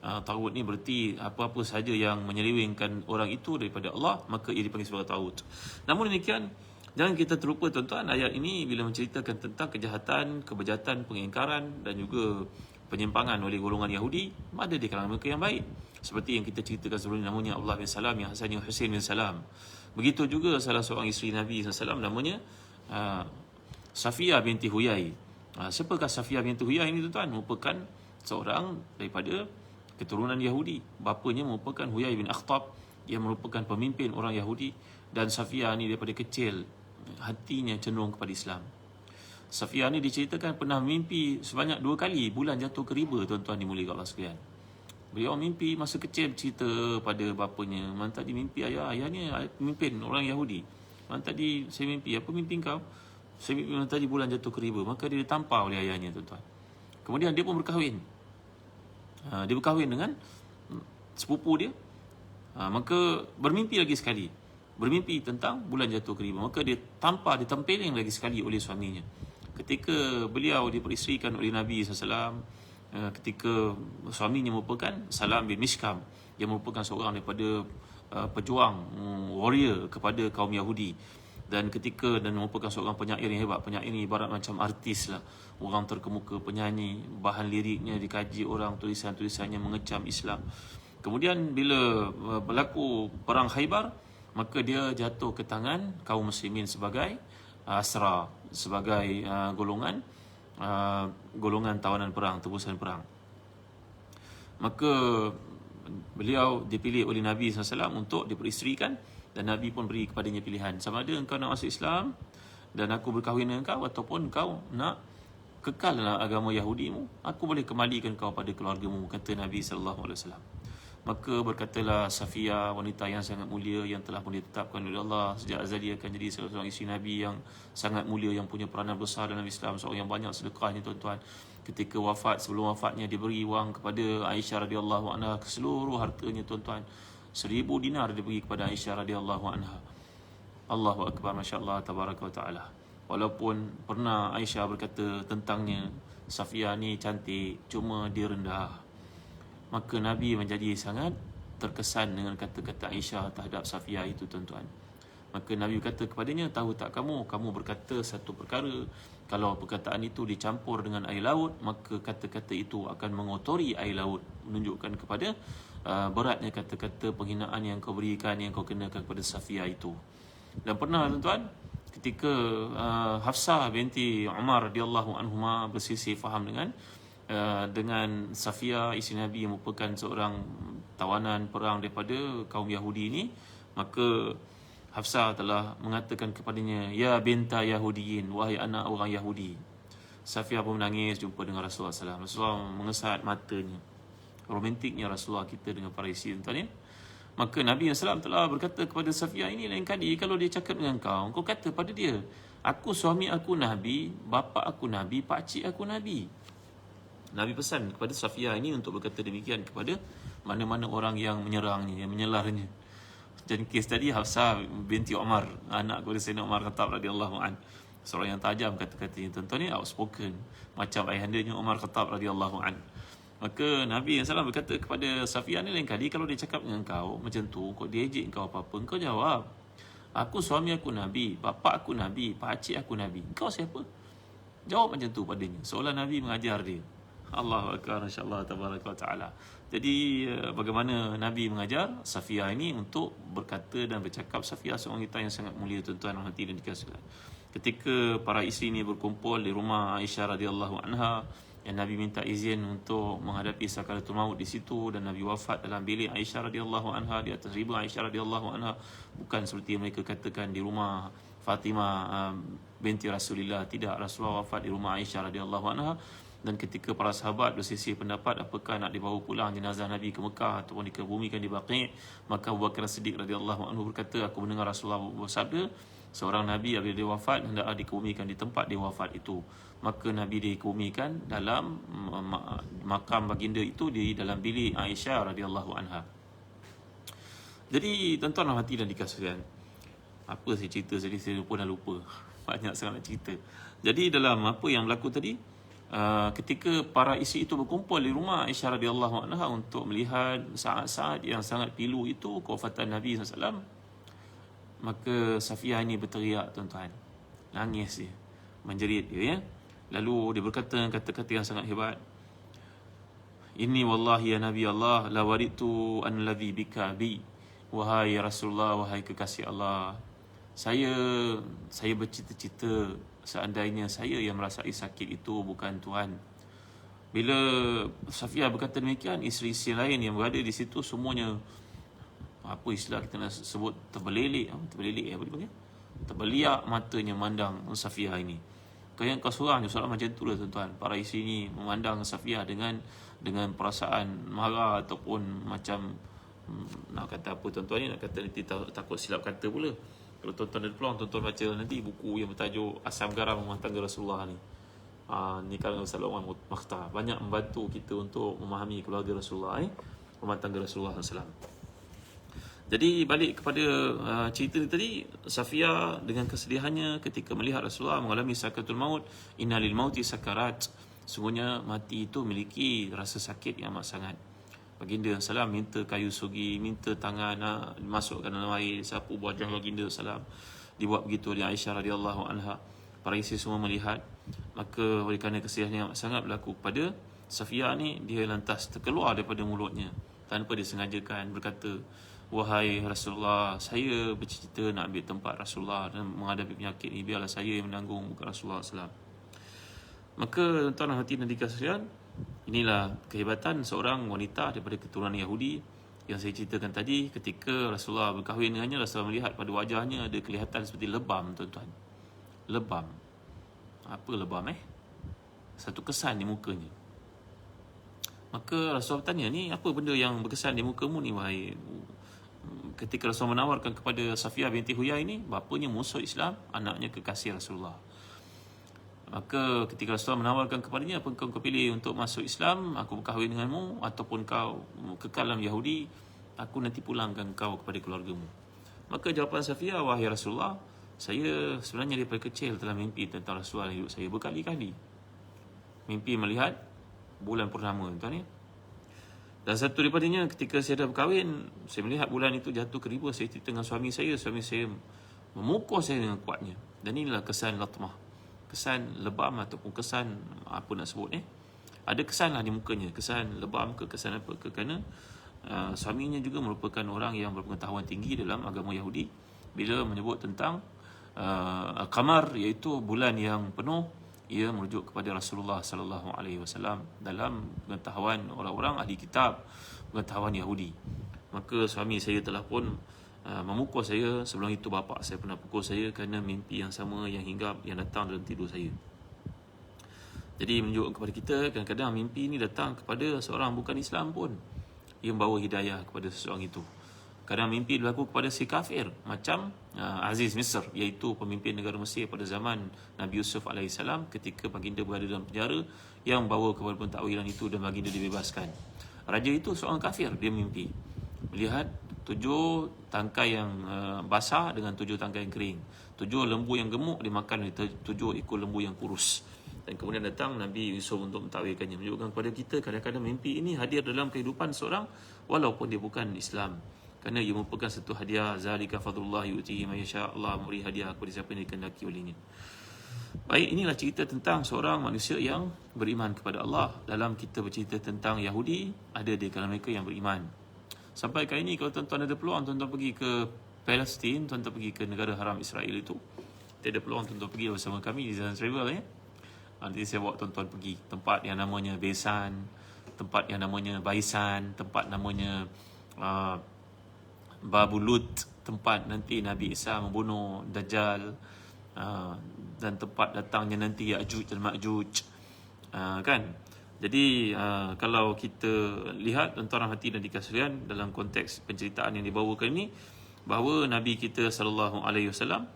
Tagut ni berarti apa-apa sahaja yang menyelewengkan orang itu daripada Allah, maka ia dipanggil sebagai tagut. Namun demikian, jangan kita terlupa tuan-tuan, ayat ini bila menceritakan tentang kejahatan, kebejatan, pengingkaran dan juga penyimpangan oleh golongan Yahudi, ada di kalangan mereka yang baik. Seperti yang kita ceritakan sebelum ini, namanya Abdullah bin Salam, yang asalnya Husain bin Salam. Begitu juga salah seorang isteri Nabi SAW, namanya Safiyah binti Huyai. Siapakah Safiyah binti Huyai ini tuan-tuan? Merupakan seorang daripada keturunan Yahudi. Bapanya merupakan Huyai bin Akhtab, yang merupakan pemimpin orang Yahudi. Dan Safiyah ni daripada kecil hatinya cenderung kepada Islam. Safiyah ni diceritakan pernah mimpi sebanyak 2 kali bulan jatuh ke riba, tuan-tuan dimuliakan Allah sekalian. Beliau mimpi masa kecil, cerita pada bapanya, "Man tadi mimpi ayah ni pemimpin orang Yahudi. Man tadi saya mimpi, apa mimpi kau? Saya mimpi man tadi bulan jatuh ke riba." Maka dia ditampar oleh ayahnya, tuan-tuan. Kemudian dia pun berkahwin. Dia berkahwin dengan sepupu dia. Maka bermimpi lagi sekali. Bermimpi tentang bulan jatuh ke riba. Maka dia tampar, ditempeling lagi sekali oleh suaminya. Ketika beliau diperisterikan oleh Nabi SAW, ketika suaminya merupakan Salam bin Mishkam, yang merupakan seorang daripada pejuang, warrior kepada kaum Yahudi, dan merupakan seorang penyair yang hebat. Penyair ini ibarat macam artis lah, orang terkemuka, penyanyi, bahan liriknya dikaji orang, tulisan-tulisannya mengecam Islam. Kemudian bila berlaku perang Khaybar, maka dia jatuh ke tangan kaum muslimin sebagai asra, sebagai golongan tawanan perang, tebusan perang. Maka beliau dipilih oleh Nabi SAW untuk diperisterikan, dan Nabi pun beri kepadanya pilihan, sama ada engkau nak masuk Islam dan aku berkahwin dengan kau, ataupun engkau nak kekal dalam agama Yahudimu, aku boleh kembalikan kau pada keluargamu, kata Nabi SAW. Maka berkatalah Safiyah, wanita yang sangat mulia, yang telah pun ditetapkan oleh Allah sejak azali akan jadi seorang isteri Nabi yang sangat mulia, yang punya peranan besar dalam Islam, seorang yang banyak sedekahnya, tuan-tuan. Ketika wafat, sebelum wafatnya, diberi wang kepada Aisyah radhiyallahu anha, seluruh hartanya, tuan-tuan. 1000 dinar diberi kepada Aisyah radhiyallahu anha. Allahu akbar, masya-Allah, tabaraka wa taala. Walaupun pernah Aisyah berkata tentangnya, Safiyah ni cantik, cuma dia rendah. Maka Nabi menjadi sangat terkesan dengan kata-kata Aisyah terhadap Safiyah itu, tuan-tuan. Maka Nabi berkata kepadanya, tahu tak kamu berkata satu perkara, kalau perkataan itu dicampur dengan air laut, maka kata-kata itu akan mengotori air laut, menunjukkan kepada beratnya kata-kata penghinaan yang kau berikan, yang kau kenakan kepada Safiyah itu. Dan pernah, tuan-tuan, ketika Hafsah binti Umar radhiyallahu anhuma bersisih faham dengan Safiyah, isteri Nabi yang merupakan seorang tawanan perang daripada kaum Yahudi ini, maka Hafsah telah mengatakan kepadanya, "Ya binta Yahudiyin, wahai anak orang Yahudi." Safiyah pun menangis jumpa dengan Rasulullah SAW. Rasulullah mengesat matanya. Romantiknya Rasulullah kita dengan para isteri, tuan-tuan. Maka Nabi SAW telah berkata kepada Safiyah, ini lain kali kalau dia cakap dengan kau kata pada dia, aku suami aku Nabi, bapa aku Nabi, pakcik aku Nabi. Nabi pesan kepada Safiyah ini untuk berkata demikian kepada mana-mana orang yang menyerangnya, yang menyelarnya. Dan kes tadi Hafsah binti Umar, anak kepada Sayyidina Umar Khattab radhiyallahu an, seorang yang tajam kata-katanya, tuan-tuan, ni outspoken macam ayahandanya Umar Khattab radhiyallahu an. Maka Nabi SAW berkata kepada Safiyah ni, lain kali kalau dia cakap dengan kau macam tu, kau diejek kau apa-apa, kau jawab, aku suami aku Nabi, bapa aku Nabi, pakcik aku Nabi. Kau siapa? Jawab macam tu padanya, seolah Nabi mengajar dia. Allahu akbar, masya-Allah, tabaraka wa taala. Jadi bagaimana Nabi mengajar Safiyah ini untuk berkata dan bercakap. Safiyah seorang wanita yang sangat mulia, tuan-tuan dan hati dan dikasihi. Ketika para isteri ini berkumpul di rumah Aisyah radhiyallahu anha, yang Nabi minta izin untuk menghadapi sakaratul maut di situ, dan Nabi wafat dalam bilik Aisyah radhiyallahu anha, di atas riba Aisyah radhiyallahu anha, bukan seperti mereka katakan di rumah Fatimah binti Rasulullah. Tidak, Rasulullah wafat di rumah Aisyah radhiyallahu anha. Dan ketika para sahabat berselisih pendapat apakah nak dibawa pulang jenazah Nabi ke Mekah ataupun dikebumikan di Baqi', maka Abu Bakar Siddiq radhiyallahu anhu berkata, aku mendengar Rasulullah bersabda, seorang Nabi apabila dia wafat hendaklah dikebumikan di tempat dia wafat itu. Maka Nabi dikebumikan dalam makam baginda itu di dalam bilik Aisyah radhiyallahu anha. Jadi tuan-tuan hati dan dikasihan, apa saya cerita tadi saya pun dah lupa. Banyak sangat nak cerita. Jadi dalam apa yang berlaku tadi, ketika para isteri itu berkumpul di rumah Aisyah radhiyallahu anha untuk melihat saat-saat yang sangat pilu itu kewafatan Nabi SAW, maka Safiyah ini berteriak tuan-tuan, nangis dia, menjerit dia, ya. Lalu dia berkata kata-kata yang sangat hebat, inni wallahi ya Nabi Allah la waritu an ladhi bika bi, wahai Rasulullah, wahai kekasih Allah, saya bercita-cita seandainya saya yang merasai sakit itu, bukan Tuhan. Bila Safiyah berkata demikian, isteri-isteri lain yang berada di situ semuanya, apa istilah kita nak sebut, terbeliak matanya memandang Safiyah ini. Kau seorang je soalan macam tu lah tuan-tuan. Para isteri ni memandang Safiyah dengan perasaan marah ataupun macam nak kata apa tuan-tuan ni, nak kata nanti takut silap kata pula. Kalau tuan-tuan ada peluang, tuan-tuan baca nanti buku yang bertajuk Asam Garam Rumah Tangga Rasulullah ni. Ni kalangan Ustaz Luqman Makhtar. Banyak membantu kita untuk memahami keluarga Rasulullah, rumah tangga Rasulullah SAW. Jadi balik kepada cerita ni tadi, Safiyah dengan kesedihannya ketika melihat Rasulullah mengalami sakaratul maut, innalil mauti sakarat, sungguhnya mati itu memiliki rasa sakit yang amat sangat. Baginda salam minta kayu sugi, minta tangan masukkan dalam air, sapu wajah baginda salam. Dibuat begitu oleh Aisyah radhiyallahu anha. Para isteri semua melihat, maka oleh kerana kesedihan yang sangat berlaku kepada Safiyah ni, dia lantas terkeluar daripada mulutnya tanpa disengajakan berkata, wahai Rasulullah, saya bercita nak ambil tempat Rasulullah dan menghadapi penyakit ni, biarlah saya yang menanggung, bukan Rasulullah SAW. Maka tuan-tuan hati dan dikasihan, inilah kehebatan seorang wanita daripada keturunan Yahudi yang saya ceritakan tadi. Ketika Rasulullah berkahwin dengannya, Rasulullah melihat pada wajahnya ada kelihatan seperti lebam tuan-tuan. Lebam. Apa lebam Satu kesan di mukanya. Maka Rasulullah bertanya, ni apa benda yang berkesan di mukamu ni wahai? Ketika Rasulullah menawarkan kepada Safiyah binti Huyai ini, bapanya musuh Islam, anaknya kekasih Rasulullah. Maka ketika Rasulullah menawarkan kepadanya, apa kau pilih untuk masuk Islam, aku berkahwin denganmu, ataupun kau kekal dalam Yahudi, aku nanti pulangkan kau kepada keluargamu. Maka jawapan Safiyah, wahai Rasulullah, saya sebenarnya daripada kecil telah mimpi tentang Rasulullah hidup saya berkali-kali. Mimpi melihat bulan purnama tuan-tuan. Dan satu daripadanya, ketika saya dah berkahwin, saya melihat bulan itu jatuh ke riba. Saya cerita dengan suami saya memukul saya dengan kuatnya. Dan inilah kesan latmah, kesan lebam ataupun kesan apa nak sebut ada kesan lah di mukanya, kesan lebam ke kesan apa ke, kerana suaminya juga merupakan orang yang berpengetahuan tinggi dalam agama Yahudi. Bila menyebut tentang Qamar, iaitu bulan yang penuh, ia merujuk kepada Rasulullah sallallahu alaihi wasallam dalam pengetahuan orang-orang ahli kitab, pengetahuan Yahudi. Maka suami saya telah pun memukul saya. Sebelum itu bapa saya pernah pukul saya kerana mimpi yang sama yang hinggap yang datang dalam tidur saya. Jadi menunjukkan kepada kita, kadang-kadang mimpi ini datang kepada seorang bukan Islam pun, ia membawa hidayah kepada seseorang itu. Kadang mimpi berlaku kepada si kafir, macam Aziz Misr, iaitu pemimpin negara Mesir pada zaman Nabi Yusuf AS, ketika baginda berada dalam penjara, yang membawa kepada pentakwilan itu dan baginda dibebaskan. Raja itu seorang kafir, dia mimpi melihat 7 tangkai yang basah dengan 7 tangkai yang kering, 7 lembu yang gemuk dimakan oleh 7 ekor lembu yang kurus. Dan kemudian datang Nabi Yusuf untuk mentakwilkannya, menunjukkan kepada kita kadang-kadang mimpi ini hadir dalam kehidupan seorang walaupun dia bukan Islam, kerana ia merupakan satu hadiah. Zalika fadlullah yu'tihi may yasha, Allah memberi hadiah kepada siapa yang dikehendaki olehnya. Baik, inilah cerita tentang seorang manusia yang beriman kepada Allah. Dalam kita bercerita tentang Yahudi, ada di kalangan mereka yang beriman. Sampai kali ini, kalau tuan-tuan ada peluang, tuan-tuan pergi ke Palestin, tuan-tuan pergi ke negara haram Israel itu, kita ada peluang tuan-tuan pergi bersama kami di Zan Travel Nanti saya bawa tuan-tuan pergi tempat yang namanya Besan, tempat yang namanya Baisan, tempat namanya Babulut, tempat nanti Nabi Isa membunuh Dajjal, dan tempat datangnya nanti Ya'juj dan Ma'juj, kan. Jadi kalau kita lihat tuan-tuan hati dan dikasihan dalam konteks penceritaan yang dibawakan ini, bahawa Nabi kita sallallahu alaihi wasallam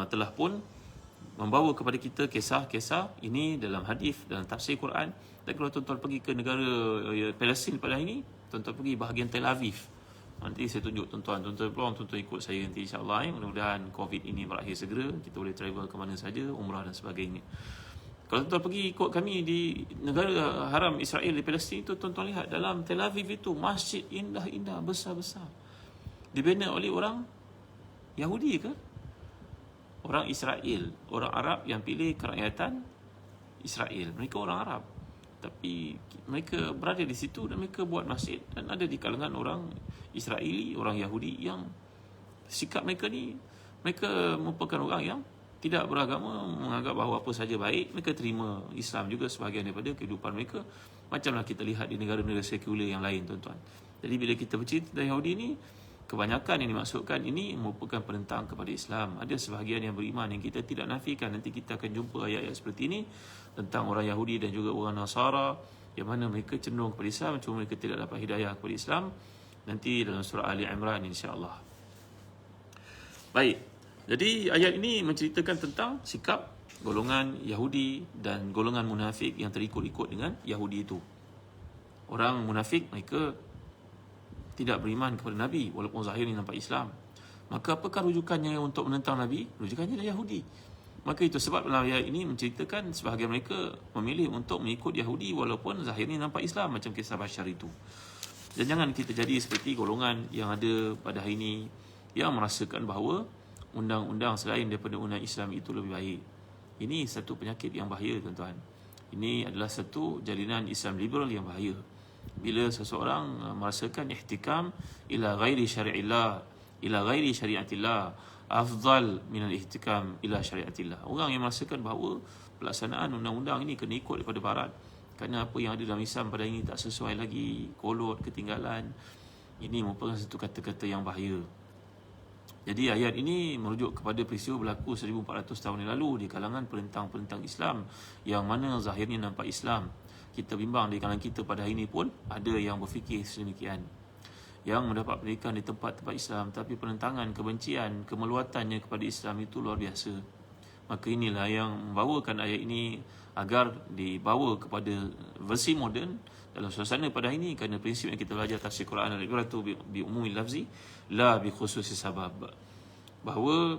telah pun membawa kepada kita kisah-kisah ini dalam hadis, dalam tafsir Quran. Dan kalau tuan-tuan pergi ke negara Palestin pada hari ini, tuan-tuan pergi bahagian Tel Aviv. Nanti saya tunjuk tuan-tuan peluang tuan-tuan ikut saya nanti insya-Allah. Mudah-mudahan COVID ini berakhir segera, kita boleh travel ke mana saja, umrah dan sebagainya. Kalau tuan-tuan pergi ikut kami di negara haram Israel di Palestin itu, tuan-tuan lihat dalam Tel Aviv itu masjid indah-indah, besar-besar, dibina oleh orang Yahudi ke? Orang Israel, orang Arab yang pilih kerakyatan Israel. Mereka orang Arab, tapi mereka berada di situ dan mereka buat masjid. Dan ada di kalangan orang Israeli, orang Yahudi yang sikap mereka ni, mereka merupakan orang yang tidak beragama, menganggap bahawa apa saja baik. Mereka terima Islam juga sebahagian daripada kehidupan mereka, macamlah kita lihat di negara-negara sekular yang lain, tuan-tuan. Jadi bila kita bercerita tentang Yahudi ni, kebanyakan yang dimaksudkan ini merupakan penentang kepada Islam. Ada sebahagian yang beriman yang kita tidak nafikan. Nanti kita akan jumpa ayat-ayat seperti ini tentang orang Yahudi dan juga orang Nasara, yang mana mereka cenderung kepada Islam, cuma mereka tidak dapat hidayah kepada Islam. Nanti dalam surah Ali Imran insya-Allah. Baik. Jadi ayat ini menceritakan tentang sikap golongan Yahudi dan golongan munafik yang terikut-ikut dengan Yahudi itu. Orang munafik mereka tidak beriman kepada Nabi walaupun zahirnya nampak Islam. Maka apakah rujukannya untuk menentang Nabi? Rujukannya adalah Yahudi. Maka itu sebab dalam ayat ini menceritakan sebahagian mereka memilih untuk mengikut Yahudi walaupun zahirnya nampak Islam, macam kisah Bashar itu. Dan jangan kita jadi seperti golongan yang ada pada hari ini yang merasakan bahawa undang-undang selain daripada undang Islam itu lebih baik. Ini satu penyakit yang bahaya, tuan-tuan. Ini adalah satu jalinan Islam liberal yang bahaya. Bila seseorang merasakan ihtikam ila ghairi syari'illah, ila ghairi syari'atillah afdal minal ihtikam ila syari'atillah. Orang yang merasakan bahawa pelaksanaan undang-undang ini kena ikut daripada barat, kerana apa yang ada dalam Islam pada ini tak sesuai lagi, kolot, ketinggalan. Ini merupakan satu kata-kata yang bahaya. Jadi ayat ini merujuk kepada peristiwa berlaku 1400 tahun yang lalu di kalangan penentang-penentang Islam yang mana zahirnya nampak Islam. Kita bimbang di kalangan kita pada hari ini pun ada yang berfikir sedemikian, yang mendapat pendidikan di tempat-tempat Islam, tapi penentangan, kebencian, kemeluatannya kepada Islam itu luar biasa. Maka inilah yang membawakan ayat ini agar dibawa kepada versi moden dalam suasana pada hari ini, kerana prinsip yang kita belajar tafsir Quran al-ibratu bi umumil lafzi la bi khususi sabab, bahawa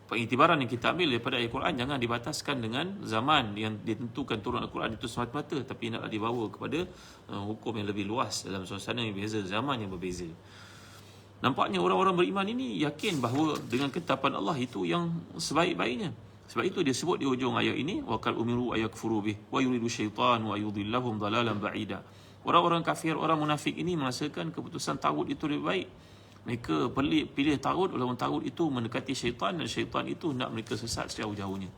pengiktibaran yang kita ambil daripada ayat Quran jangan dibataskan dengan zaman yang ditentukan turun Al-Quran itu semata-mata, tapi naklah dibawa kepada hukum yang lebih luas dalam suasana yang berbeza, zaman yang berbeza. Nampaknya orang-orang beriman ini yakin bahawa dengan ketetapan Allah itu yang sebaik-baiknya. Sebab itu dia sebut di hujung ayat ini, wa qal umiru ayakfuru bih wa yuridu syaitan wa yudhillahum dhalalan ba'ida. Orang-orang kafir, orang munafik ini merasakan keputusan tagut itu lebih baik. Mereka pilih tagut walaupun tagut itu mendekati syaitan, dan syaitan itu nak mereka sesat sejauh-jauhnya.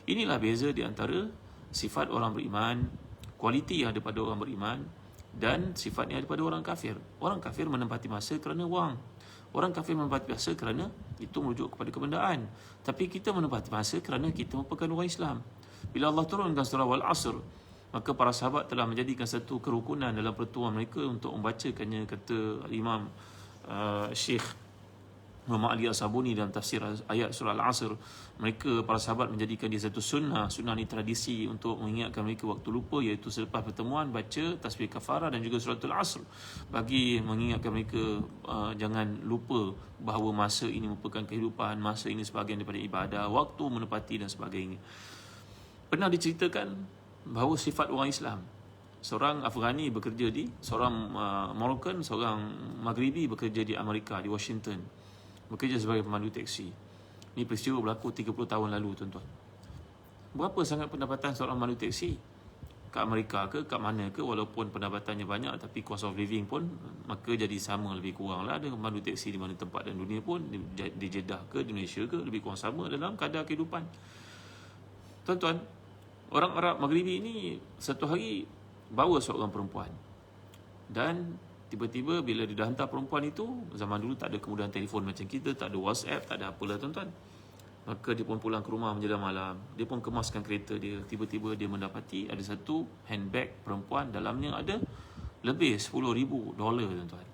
Inilah beza di antara sifat orang beriman, kualiti yang ada pada orang beriman, dan sifat yang ada pada orang kafir. Orang kafir menempati masa kerana wang. Orang kafir menempati masa kerana itu merujuk kepada kebendaan. Tapi kita menempati masa kerana kita merupakan orang Islam. Bila Allah turunkan surah Wal Asr, maka para sahabat telah menjadikan satu kerukunan dalam pertemuan mereka untuk membacakannya, kata Imam Syekh Muhammad Ali As-Sabuni dalam tafsir ayat surah Al-Asr. Mereka, para sahabat, menjadikan dia satu sunnah. Sunnah ni tradisi untuk mengingatkan mereka waktu lupa, iaitu selepas pertemuan baca tasbih kafarah dan juga suratul Asr, bagi mengingatkan mereka jangan lupa bahawa masa ini merupakan kehidupan, masa ini sebahagian daripada ibadah, waktu menepati dan sebagainya. Pernah diceritakan bahawa sifat orang Islam, seorang Afghani bekerja di, seorang Moroccan, seorang Maghribi bekerja di Amerika, di Washington, bekerja sebagai pemandu teksi. Ini peristiwa berlaku 30 tahun lalu, tuan-tuan. Berapa sangat pendapatan seorang pemandu teksi? Kat Amerika ke, kat mana ke, walaupun pendapatannya banyak, tapi cost of living pun maka jadi sama lebih kurang lah. Ada pemandu teksi di mana tempat dan dunia pun, di Jeddah ke, di Malaysia ke, lebih kurang sama dalam kadar kehidupan. Tuan-tuan, orang Arab Maghribi ini satu hari bawa seorang perempuan. Dan tiba-tiba bila dia dah hantar perempuan itu, zaman dulu tak ada kemudahan telefon macam kita, tak ada WhatsApp, tak ada apalah tuan-tuan. Maka dia pun pulang ke rumah menjelang malam. Dia pun kemaskan kereta dia. Tiba-tiba dia mendapati ada satu handbag perempuan, dalamnya ada lebih $10,000 tuan-tuan.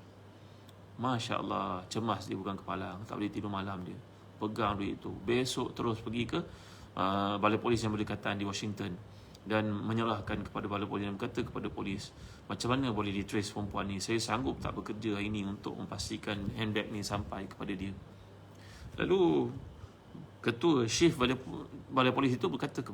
Masya Allah, cemas dia bukan kepala, tak boleh tidur malam dia. Pegang duit itu. Besok terus pergi ke balai polis yang berdekatan di Washington dan menyerahkan kepada balai polis dan berkata kepada polis, macam mana boleh di-trace perempuan ni? Saya sanggup tak bekerja hari ini untuk memastikan handbag ni sampai kepada dia. Lalu ketua chief balai polis itu berkata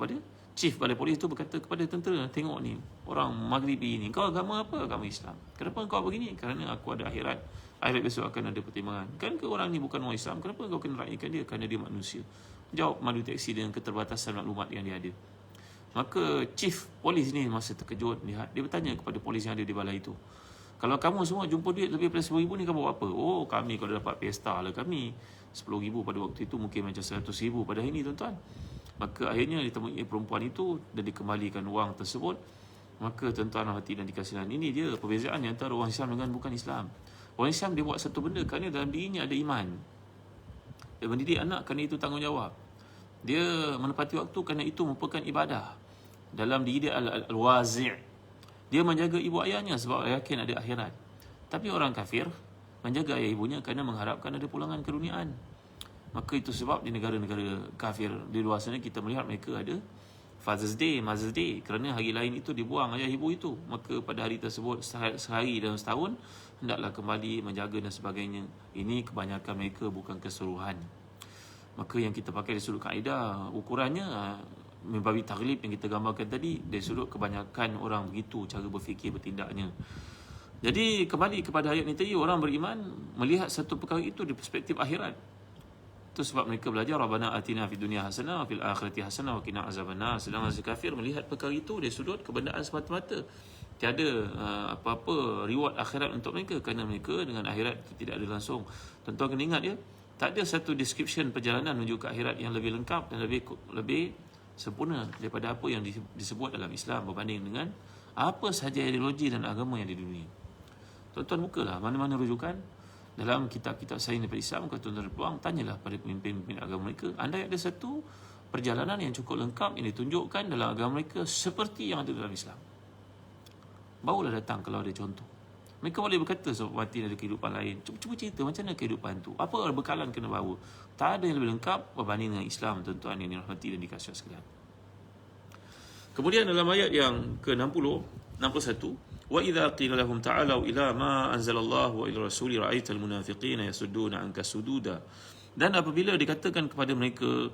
kepada tentera, tengok ni orang Maghribi ni, kau agama apa? Agama Islam. Kenapa kau begini? Kerana aku ada akhirat besok akan ada pertimbangan. Kan ke orang ni bukan orang Islam, kenapa kau kena raihkan dia? Kerana dia manusia. Jawab madu taksi dengan keterbatasan maklumat yang dia ada. Maka chief polis ni masa terkejut lihat, dia bertanya kepada polis yang ada di balai itu, kalau kamu semua jumpa duit lebih daripada $10,000 ni, kamu buat apa? Oh, kami kalau dapat pesta lah kami. $10,000 pada waktu itu mungkin macam $100,000 pada hari ini tuan-tuan. Maka akhirnya ditemui perempuan itu dan dikembalikan wang tersebut. Maka tuan-tuan hati dan dikasihan, ini dia perbezaan antara orang Islam dengan bukan Islam. Orang Islam dia buat satu benda kerana dalam dirinya ada iman. Dia mendidik anak kerana itu tanggungjawab. Dia menepati waktu kerana itu merupakan ibadah. Dalam diri dia al-wazi'. Dia menjaga ibu ayahnya sebab yakin ada akhirat. Tapi orang kafir menjaga ayah ibunya kerana mengharapkan ada pulangan keduniaan. Maka itu sebab di negara-negara kafir di luar sana kita melihat mereka ada Father's Day, Mother's Day, kerana hari lain itu dibuang ayah ibu itu. Maka pada hari tersebut sehari dalam setahun hendaklah kembali menjaga dan sebagainya. Ini kebanyakan mereka, bukan keseluruhan. Maka yang kita pakai dari sudut kaedah, ukurannya membabi taglib yang kita gambarkan tadi, dari sudut kebanyakan orang begitu cara berfikir bertindaknya. Jadi kembali kepada ayat ni tadi, orang beriman melihat satu perkara itu di perspektif akhirat. Itu sebab mereka belajar Rabbana atina fid dunya hasanah wa fil akhirati hasanah wa qina azabannar. Sedangkan si kafir melihat perkara itu dari sudut kebendaan semata-mata. Tiada apa-apa reward akhirat untuk mereka, kerana mereka dengan akhirat itu tidak ada langsung. Tuan-tuan kena ingat ya, tak ada satu description perjalanan menuju ke akhirat yang lebih lengkap dan lebih sempurna daripada apa yang disebut dalam Islam berbanding dengan apa sahaja ideologi dan agama yang di dunia. Tuan-tuan bukalah mana-mana rujukan dalam kitab-kitab sains daripada Islam. Kalau tuan-tuan ada peluang, tanyalah pada pemimpin-pemimpin agama mereka, andai ada satu perjalanan yang cukup lengkap yang ditunjukkan dalam agama mereka seperti yang ada dalam Islam, barulah datang kalau ada contoh. Mereka boleh berkata sebab mati ada kehidupan lain. Cuba cerita macam mana kehidupan tu, apa bekalan kena bawa. Tak ada yang lebih lengkap berbanding dengan Islam, tuan-tuan yang dirahmati dan dikasihi sekalian. Kemudian dalam ayat yang ke-60, 61, wa idza qila lahum ta'alu ila ma anzalallahu wa ila rasuli ra'aital munafiqina yasudduna anka sududa. Dan apabila dikatakan kepada mereka,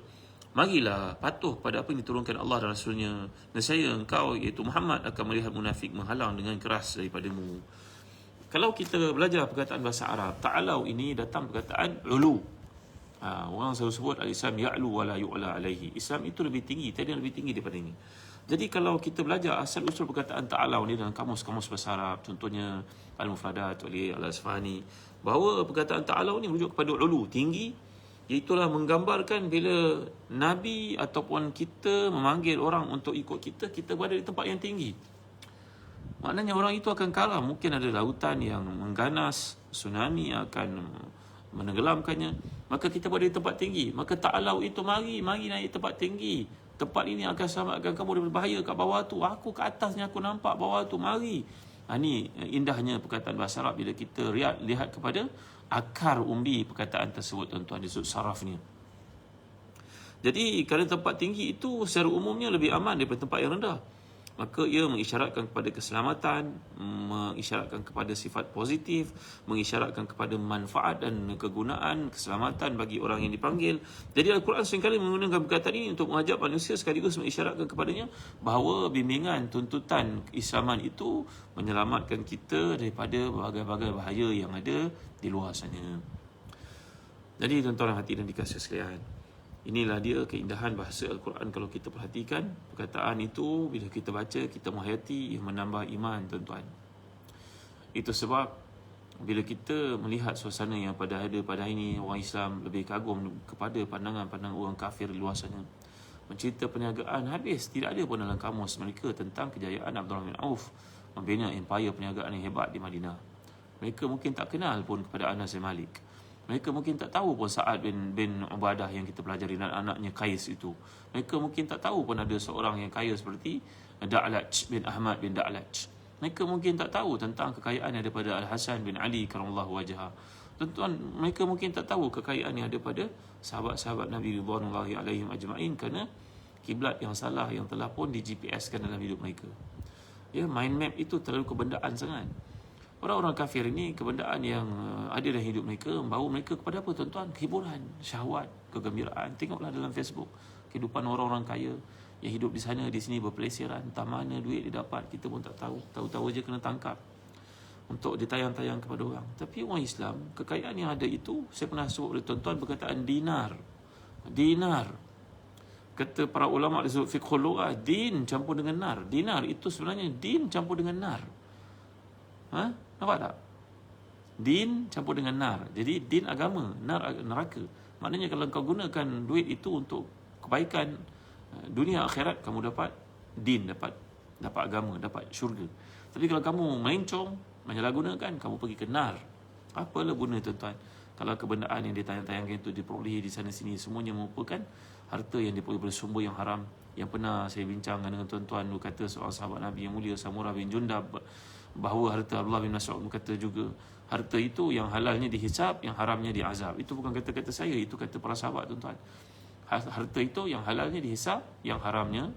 marilah patuh pada apa yang diturunkan Allah dan Rasulnya, nescaya engkau iaitu Muhammad akan melihat munafik menghalang dengan keras daripadamu. Kalau kita belajar perkataan bahasa Arab, ta'alau ini datang perkataan ulu. Orang selalu sebut al-Islam ya'lu wa la yu'la alaihi. Islam itu lebih tinggi, tiada yang lebih tinggi daripada ini. Jadi kalau kita belajar asal-usul perkataan ta'alau ni dalam kamus-kamus bahasa Arab, contohnya Al-Mufradat oleh Al-Asfahani, bahawa perkataan ta'alau ni merujuk kepada ulu, tinggi, iaitulah menggambarkan bila Nabi ataupun kita memanggil orang untuk ikut kita, kita berada di tempat yang tinggi. Maknanya orang itu akan kalah. Mungkin ada lautan yang mengganas, tsunami akan menenggelamkannya. Maka kita berada di tempat tinggi. Maka ta'alau itu mari naik tempat tinggi. Tempat ini akan selamatkan kamu dari bahaya kat bawah tu. Aku kat atasnya, aku nampak bawah tu, mari. Ini indahnya perkataan bahasa Arab bila kita lihat kepada akar umbi perkataan tersebut, tuan-tuan, disebut sarafnya. Jadi kerana tempat tinggi itu secara umumnya lebih aman daripada tempat yang rendah. Maka ia mengisyaratkan kepada keselamatan, mengisyaratkan kepada sifat positif, mengisyaratkan kepada manfaat dan kegunaan, keselamatan bagi orang yang dipanggil. Jadi Al-Quran seringkali menggunakan perkataan ini untuk mengajak manusia sekaligus mengisyaratkan kepadanya bahawa bimbingan, tuntutan keislaman itu menyelamatkan kita daripada berbagai-bagai bahaya yang ada di luar sana. Jadi tuan-tuan hati dan dikasihi sekalian, inilah dia keindahan bahasa Al-Quran. Kalau kita perhatikan perkataan itu, bila kita baca, kita menghayati, ia menambah iman, tuan-tuan. Itu sebab bila kita melihat suasana yang pada hari ini, orang Islam lebih kagum kepada pandangan orang kafir di luar sana. mencerita perniagaan, habis. Tidak ada pun dalam kamus mereka tentang kejayaan Abdurrahman bin Auf membina empire perniagaan yang hebat di Madinah. Mereka mungkin tak kenal pun kepada Anas bin Malik. Mereka mungkin tak tahu pun Sa'ad bin Ubadah yang kita pelajari dan anaknya Qais itu. Mereka mungkin tak tahu pun ada seorang yang kaya seperti Da'laj bin Ahmad bin Da'laj. Mereka mungkin tak tahu tentang kekayaan yang daripada Al-Hasan bin Ali karamallahu wajhah. Tuan-tuan, mereka mungkin tak tahu kekayaan yang ada pada sahabat-sahabat Nabi ridwanullahi alaihim ajma'in kerana kiblat yang salah yang telah pun di GPS-kan dalam hidup mereka. Ya, mind map itu terlalu kebendaan sangat. Orang-orang kafir ini kebendaan yang ada dalam hidup mereka membawa mereka kepada apa tuan-tuan? Hiburan, syahwat, kegembiraan. Tengoklah dalam Facebook kehidupan orang-orang kaya yang hidup di sana di sini berpelesiran, entah mana duit dia dapat kita pun tak tahu. Tahu-tahu je kena tangkap untuk ditayang-tayang kepada orang. Tapi orang Islam, kekayaan yang ada itu, saya pernah sebut oleh tuan-tuan perkataan dinar. Kata para ulama di sudut fiqhul lughah, din campur dengan nar. Dinar itu sebenarnya din campur dengan nar. Nampak tak? Din campur dengan nar. Jadi din agama, nar neraka. Maknanya kalau kau gunakan duit itu untuk kebaikan dunia akhirat, kamu dapat din, dapat agama, dapat syurga. Tapi kalau kamu melencong, menyalahgunakan, kamu pergi ke nar. Apalah guna tuan-tuan kalau kebendaan yang ditayang-tayangkan itu diperolehi di sana sini semuanya merupakan harta yang diperoleh dari sumber yang haram. Yang pernah saya bincangkan dengan tuan-tuan, kata seorang sahabat Nabi yang mulia Samurah bin Jundab, bahawa harta Abdullah bin Mas'ud berkata juga, harta itu yang halalnya dihisap, yang haramnya diazab. Itu bukan kata-kata saya, itu kata para sahabat tuan-tuan. Harta itu yang halalnya dihisap, yang haramnya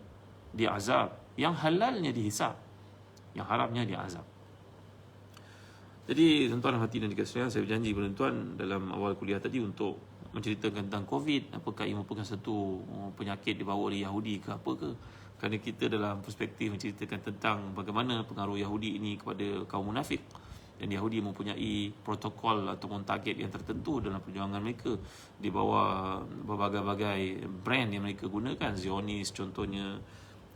diazab. Yang halalnya dihisap, yang haramnya diazab. Jadi tuan-tuan hati dan dikasihi, saya berjanji kepada tuan dalam awal kuliah tadi untuk menceritakan tentang COVID. Apakah ia merupakan satu penyakit dibawa oleh Yahudi ke apa ke? Kerana kita dalam perspektif menceritakan tentang bagaimana pengaruh Yahudi ini kepada kaum munafik. Dan Yahudi mempunyai protokol ataupun target yang tertentu dalam perjuangan mereka di bawah berbagai-bagai brand yang mereka gunakan. Zionis contohnya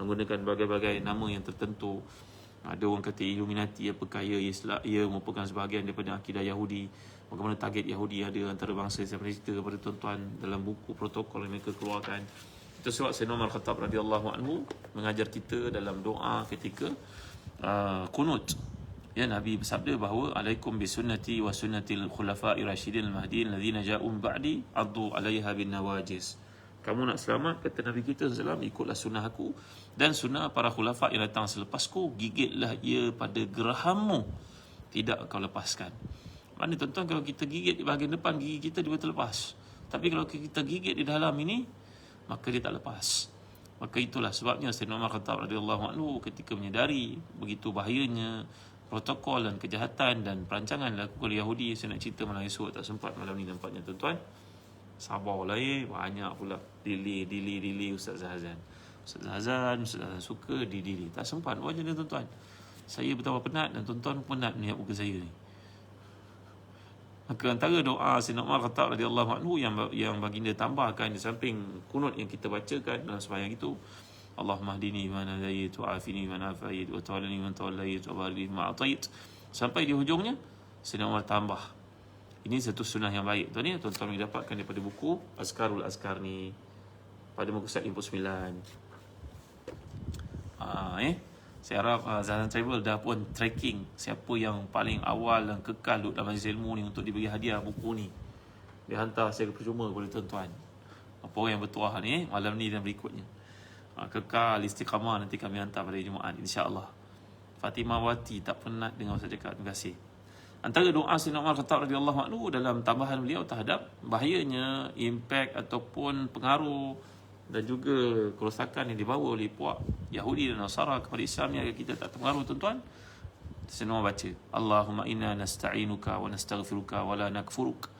menggunakan berbagai-bagai nama yang tertentu. Ada orang kata Illuminati, apakah ia merupakan sebahagian daripada akidah Yahudi. Bagaimana target Yahudi ada antarabangsa. Saya pernah cerita kepada tuan-tuan dalam buku protokol yang mereka keluarkan. Itu sebab Sayyidina Umar Khattab radhiyallahu anhu mengajar kita dalam doa ketika qunut. Ya, Nabi bersabda bahawa alaikum bisunnati wa sunnatil khulafa'ir rasyidin al-mahdiyyin alladhina ja'u min ba'di addu 'alaiha bin nawajis. Kamu nak selamat, kata Nabi kita SAW, ikutlah sunnah aku dan sunnah para khulafa' yang datang selepasku, gigitlah ia pada gerahammu, tidak kau lepaskan. Mana tuan-tuan, kalau kita gigit di bahagian depan, gigi kita dia terlepas. Tapi kalau kita gigit di dalam ini, maka dia tak lepas. Maka itulah sebabnya Sayyidina Umar Khattab radhiyallahu anhu ketika menyedari begitu bahayanya protokol dan kejahatan dan perancangan dilakukan oleh Yahudi. Saya nak cerita malam esok, tak sempat malam ni nampaknya tuan-tuan. Sabarlah banyak pula delay Ustaz Hazan suka delay. Tak sempat wajah dia tuan-tuan. Saya betapa penat dan tuan-tuan penat melihat muka saya ni. Maka antara doa Sayyidina Umar Khattab radhiyallahu anhu yang baginda tambahkan di samping kunut yang kita bacakan dalam sembahyang itu, Allahumma hdini man hadait wa afini man afait wa tawallani man tawallait wa barik ma atait, sampai di hujungnya Sayyidina Umar tambah. Ini satu sunnah yang baik. Tuan ni tuan-tuan boleh dapatkan daripada buku Azkarul Azkar ni pada muka surat 49. Saya harap Zazan Travel dah pun tracking siapa yang paling awal dan kekal duduk dalam majlis ilmu ni untuk diberi hadiah buku ni. Dia hantar secara percuma kepada tuan-tuan. Apa orang yang bertuah ni malam ni dan berikutnya. Kekal istiqamah nanti kami hantar pada Jumaat insya-Allah. Fatimah Wati tak penat dengan Ustaz cakap. Terima kasih. Antara doa Sayyidina Umar Khattab radhiyallahu anhu dalam tambahan beliau terhadap bahayanya impak ataupun pengaruh dan juga kerosakan yang dibawa oleh puak Yahudi dan Nasara kepada Islam ni agar kita tak terpengaruh tuan-tuan. Sayyidina Umar baca, Allahumma inna nasta'inuka wa nastaghfiruka wa la nakfuruk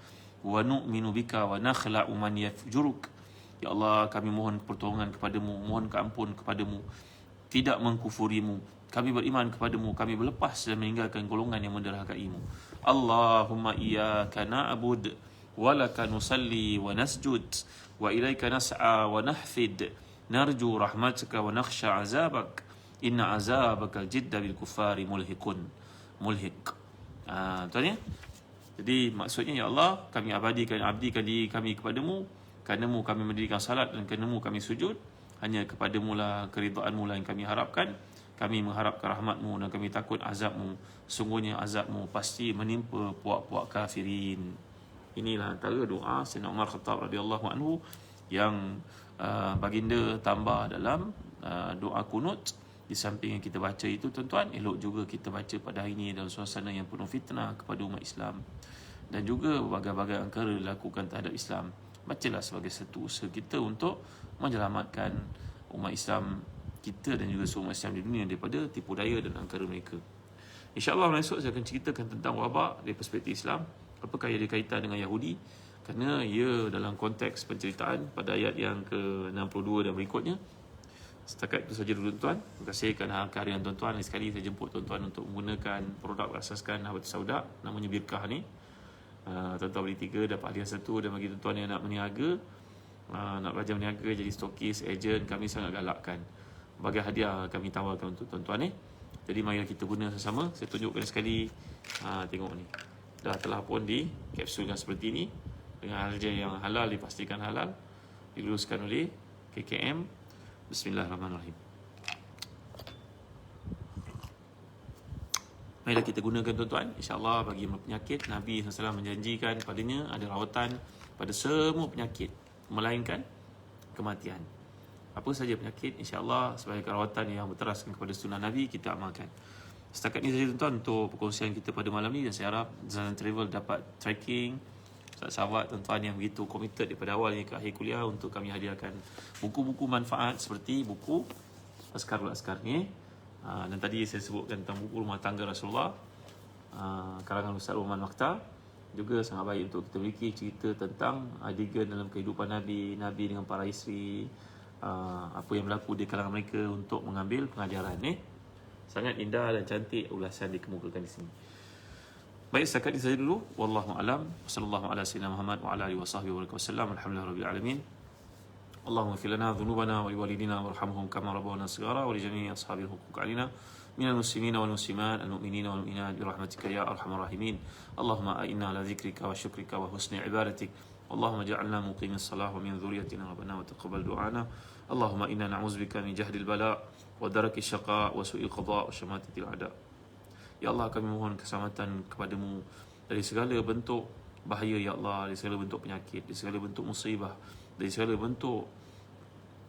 wa nu'minu bika wa nakhla'u man yafjuruk. Ya Allah, kami mohon pertolongan kepadamu, mohon keampun kepadamu, tidak mengkufurimu. Kami beriman kepadamu, kami berlepas dan meninggalkan golongan yang menderhakaimu. Allahumma iyyaka na'bud wa laka nusalli wa nasjud wa ilaika nas'a wa nahfid narju rahmataka wa nakhsha azabak inna azabaka jidda bil kuffari mulhiq. Tuan ya. Jadi maksudnya, ya Allah, kami abdikan diri kami kepadamu, karenamu kami mendirikan salat dan karenamu kami sujud, hanya kepadamu lah keridhaan-Mu lah yang kami harapkan. Kami mengharapkan rahmat-Mu dan kami takut azab-Mu. Sungguhnya azab-Mu pasti menimpa puak-puak kafirin. Inilah antara doa Sayyidina Umar Khattab radhiyallahu anhu yang baginda tambah dalam doa kunut. Di samping yang kita baca itu tuan-tuan, elok juga kita baca pada hari ini dalam suasana yang penuh fitnah kepada umat Islam dan juga berbagai-bagai angkara dilakukan terhadap Islam. Bacalah sebagai satu usaha kita untuk menyelamatkan umat Islam kita dan juga semua umat Islam di dunia daripada tipu daya dan angkara mereka. InsyaAllah esok saya akan ceritakan tentang wabak dari perspektif Islam. Apakah ia berkaitan dengan Yahudi? Kerana ia dalam konteks penceritaan pada ayat yang ke-62 dan berikutnya. Setakat itu saja dulu tuan-tuan. Terima kasih kerana kehadiran tuan-tuan. Lagi sekali saya jemput tuan-tuan untuk menggunakan produk berasaskan Habatus Sauda, namanya Birkah ni. Tuan-tuan beli 3 dapat hadiah 1, dan bagi tuan-tuan yang nak meniaga, nak belajar meniaga jadi stokis, ejen, kami sangat galakkan. Bagi hadiah kami tawarkan untuk tuan-tuan ni. Jadi marilah kita guna sama-sama. Saya tunjukkan sekali. Tengok ni. Telah pun dikapsulkan seperti ini dengan harga yang halal, dipastikan halal, diluluskan oleh KKM. Bismillahirrahmanirrahim. Marilah kita gunakan tuan-tuan. InsyaAllah bagi penyakit, Nabi SAW menjanjikan padanya ada rawatan pada semua penyakit, melainkan kematian. Apa saja penyakit, insyaAllah sebagai rawatan yang berteraskan kepada sunnah Nabi, kita amalkan. Setakat ini saja tuan-tuan untuk perkongsian kita pada malam ni, dan saya harap Zalan Travel dapat tracking sahabat tuan-tuan yang begitu committed daripada awal hingga ke akhir kuliah untuk kami hadiahkan buku-buku manfaat seperti buku Askarul Askar ni. Dan tadi saya sebutkan tentang buku Rumah Tangga Rasulullah, karangan Ustaz Roman Makhtar. Juga sangat baik untuk kita memiliki cerita tentang adegan dalam kehidupan Nabi dengan para isteri, apa yang berlaku di kalangan mereka untuk mengambil pengajaran ni. Sangat indah dan cantik ulasan dikemukakan di sini. Baik, setakat ini saja dulu. Wallahu a'lam. Wassallallahu ala sayyidina Muhammad wa ala alihi wasahbihi wasallam. Alhamdulillahirabbil alamin. Allahumma ighfir lana dhunubana wa liwalidina warhamhum kama rabbawna shighara wa li jami'i ashabil huquq alaina minal muslimina wal muslimat al mu'minina wal mu'minat bi rahmatika ya arhamar rahimin. Allahumma a'inna ala dzikrika wa syukrika wa husni ibadatik. Allahumma ja'alna muqimis salah wa min dhurriyyatina rabbana wa taqabbal du'ana. Allahumma inna na'udzubika min jahdil bala wa daraki syaqa wa su'il qada wa syamatatil a'da. Ya Allah, kami mohon keselamatan kepadamu dari segala bentuk bahaya, ya Allah, dari segala bentuk penyakit, dari segala bentuk musibah, dari segala bentuk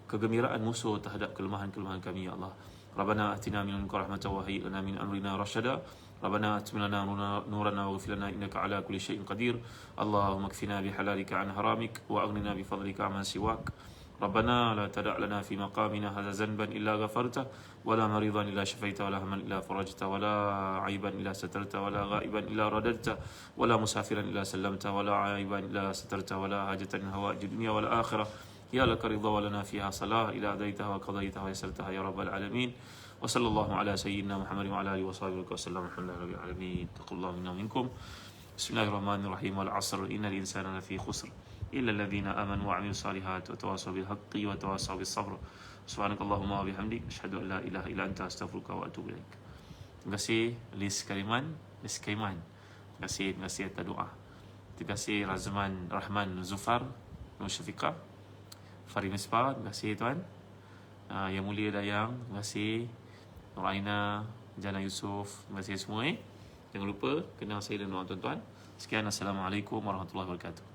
kegembiraan musuh terhadap kelemahan-kelemahan kami, ya Allah. Rabbana atina min ladunka rahmatan wa hayyi lana min amrina rasyada. Rabbana atim lana nurana waghfir lana innaka ala kulli syai'in qadir. Allahumma kfina bihalalika an haramik wa aghnina bifadlika amman siwak. ربنا لا تدع لنا في مقامنا هذا ذنبا إلا غفرته ولا مريضا إلا شفيته ولا هما إلا فرجته ولا عيبا إلا سترته ولا غائبا إلا رددته ولا مسافرا إلا سلمته ولا عيبا إلا سترته ولا حاجة من هوائج الدنيا والآخرة يا لك رضا ولنا فيها صلاة إلى أديتها وقضيتها ويسرتها يا رب العالمين. وصلى الله على سيدنا محمد وعلى آله وصحبه وسلم. الحمد لله رب العالمين. اتقوا الله منا ومنكم. بسم الله الرحمن الرحيم. والعصر إن الإنسان لفي خسر إلا الذين آمنوا وعملوا الصالحات وتواصوا بالحق وتواصوا بالصبر. سبحانك اللهم وبحمدك أشهد أن لا إله إلا أنت أستغفرك وأتوب إليك. Terima kasih Liz Kaiman. Terima kasih atas doa. Terima kasih Razman Rahman Zufar Nur Syafiqah Farid Misbah. Terima kasih tuan. Yang mulia Dayang. Terima kasih Nur Aina, Jana Yusof. Terima kasih semua. Jangan lupa kenal saya dan doa tuan-tuan. Sekian, Assalamualaikum warahmatullahi wabarakatuh.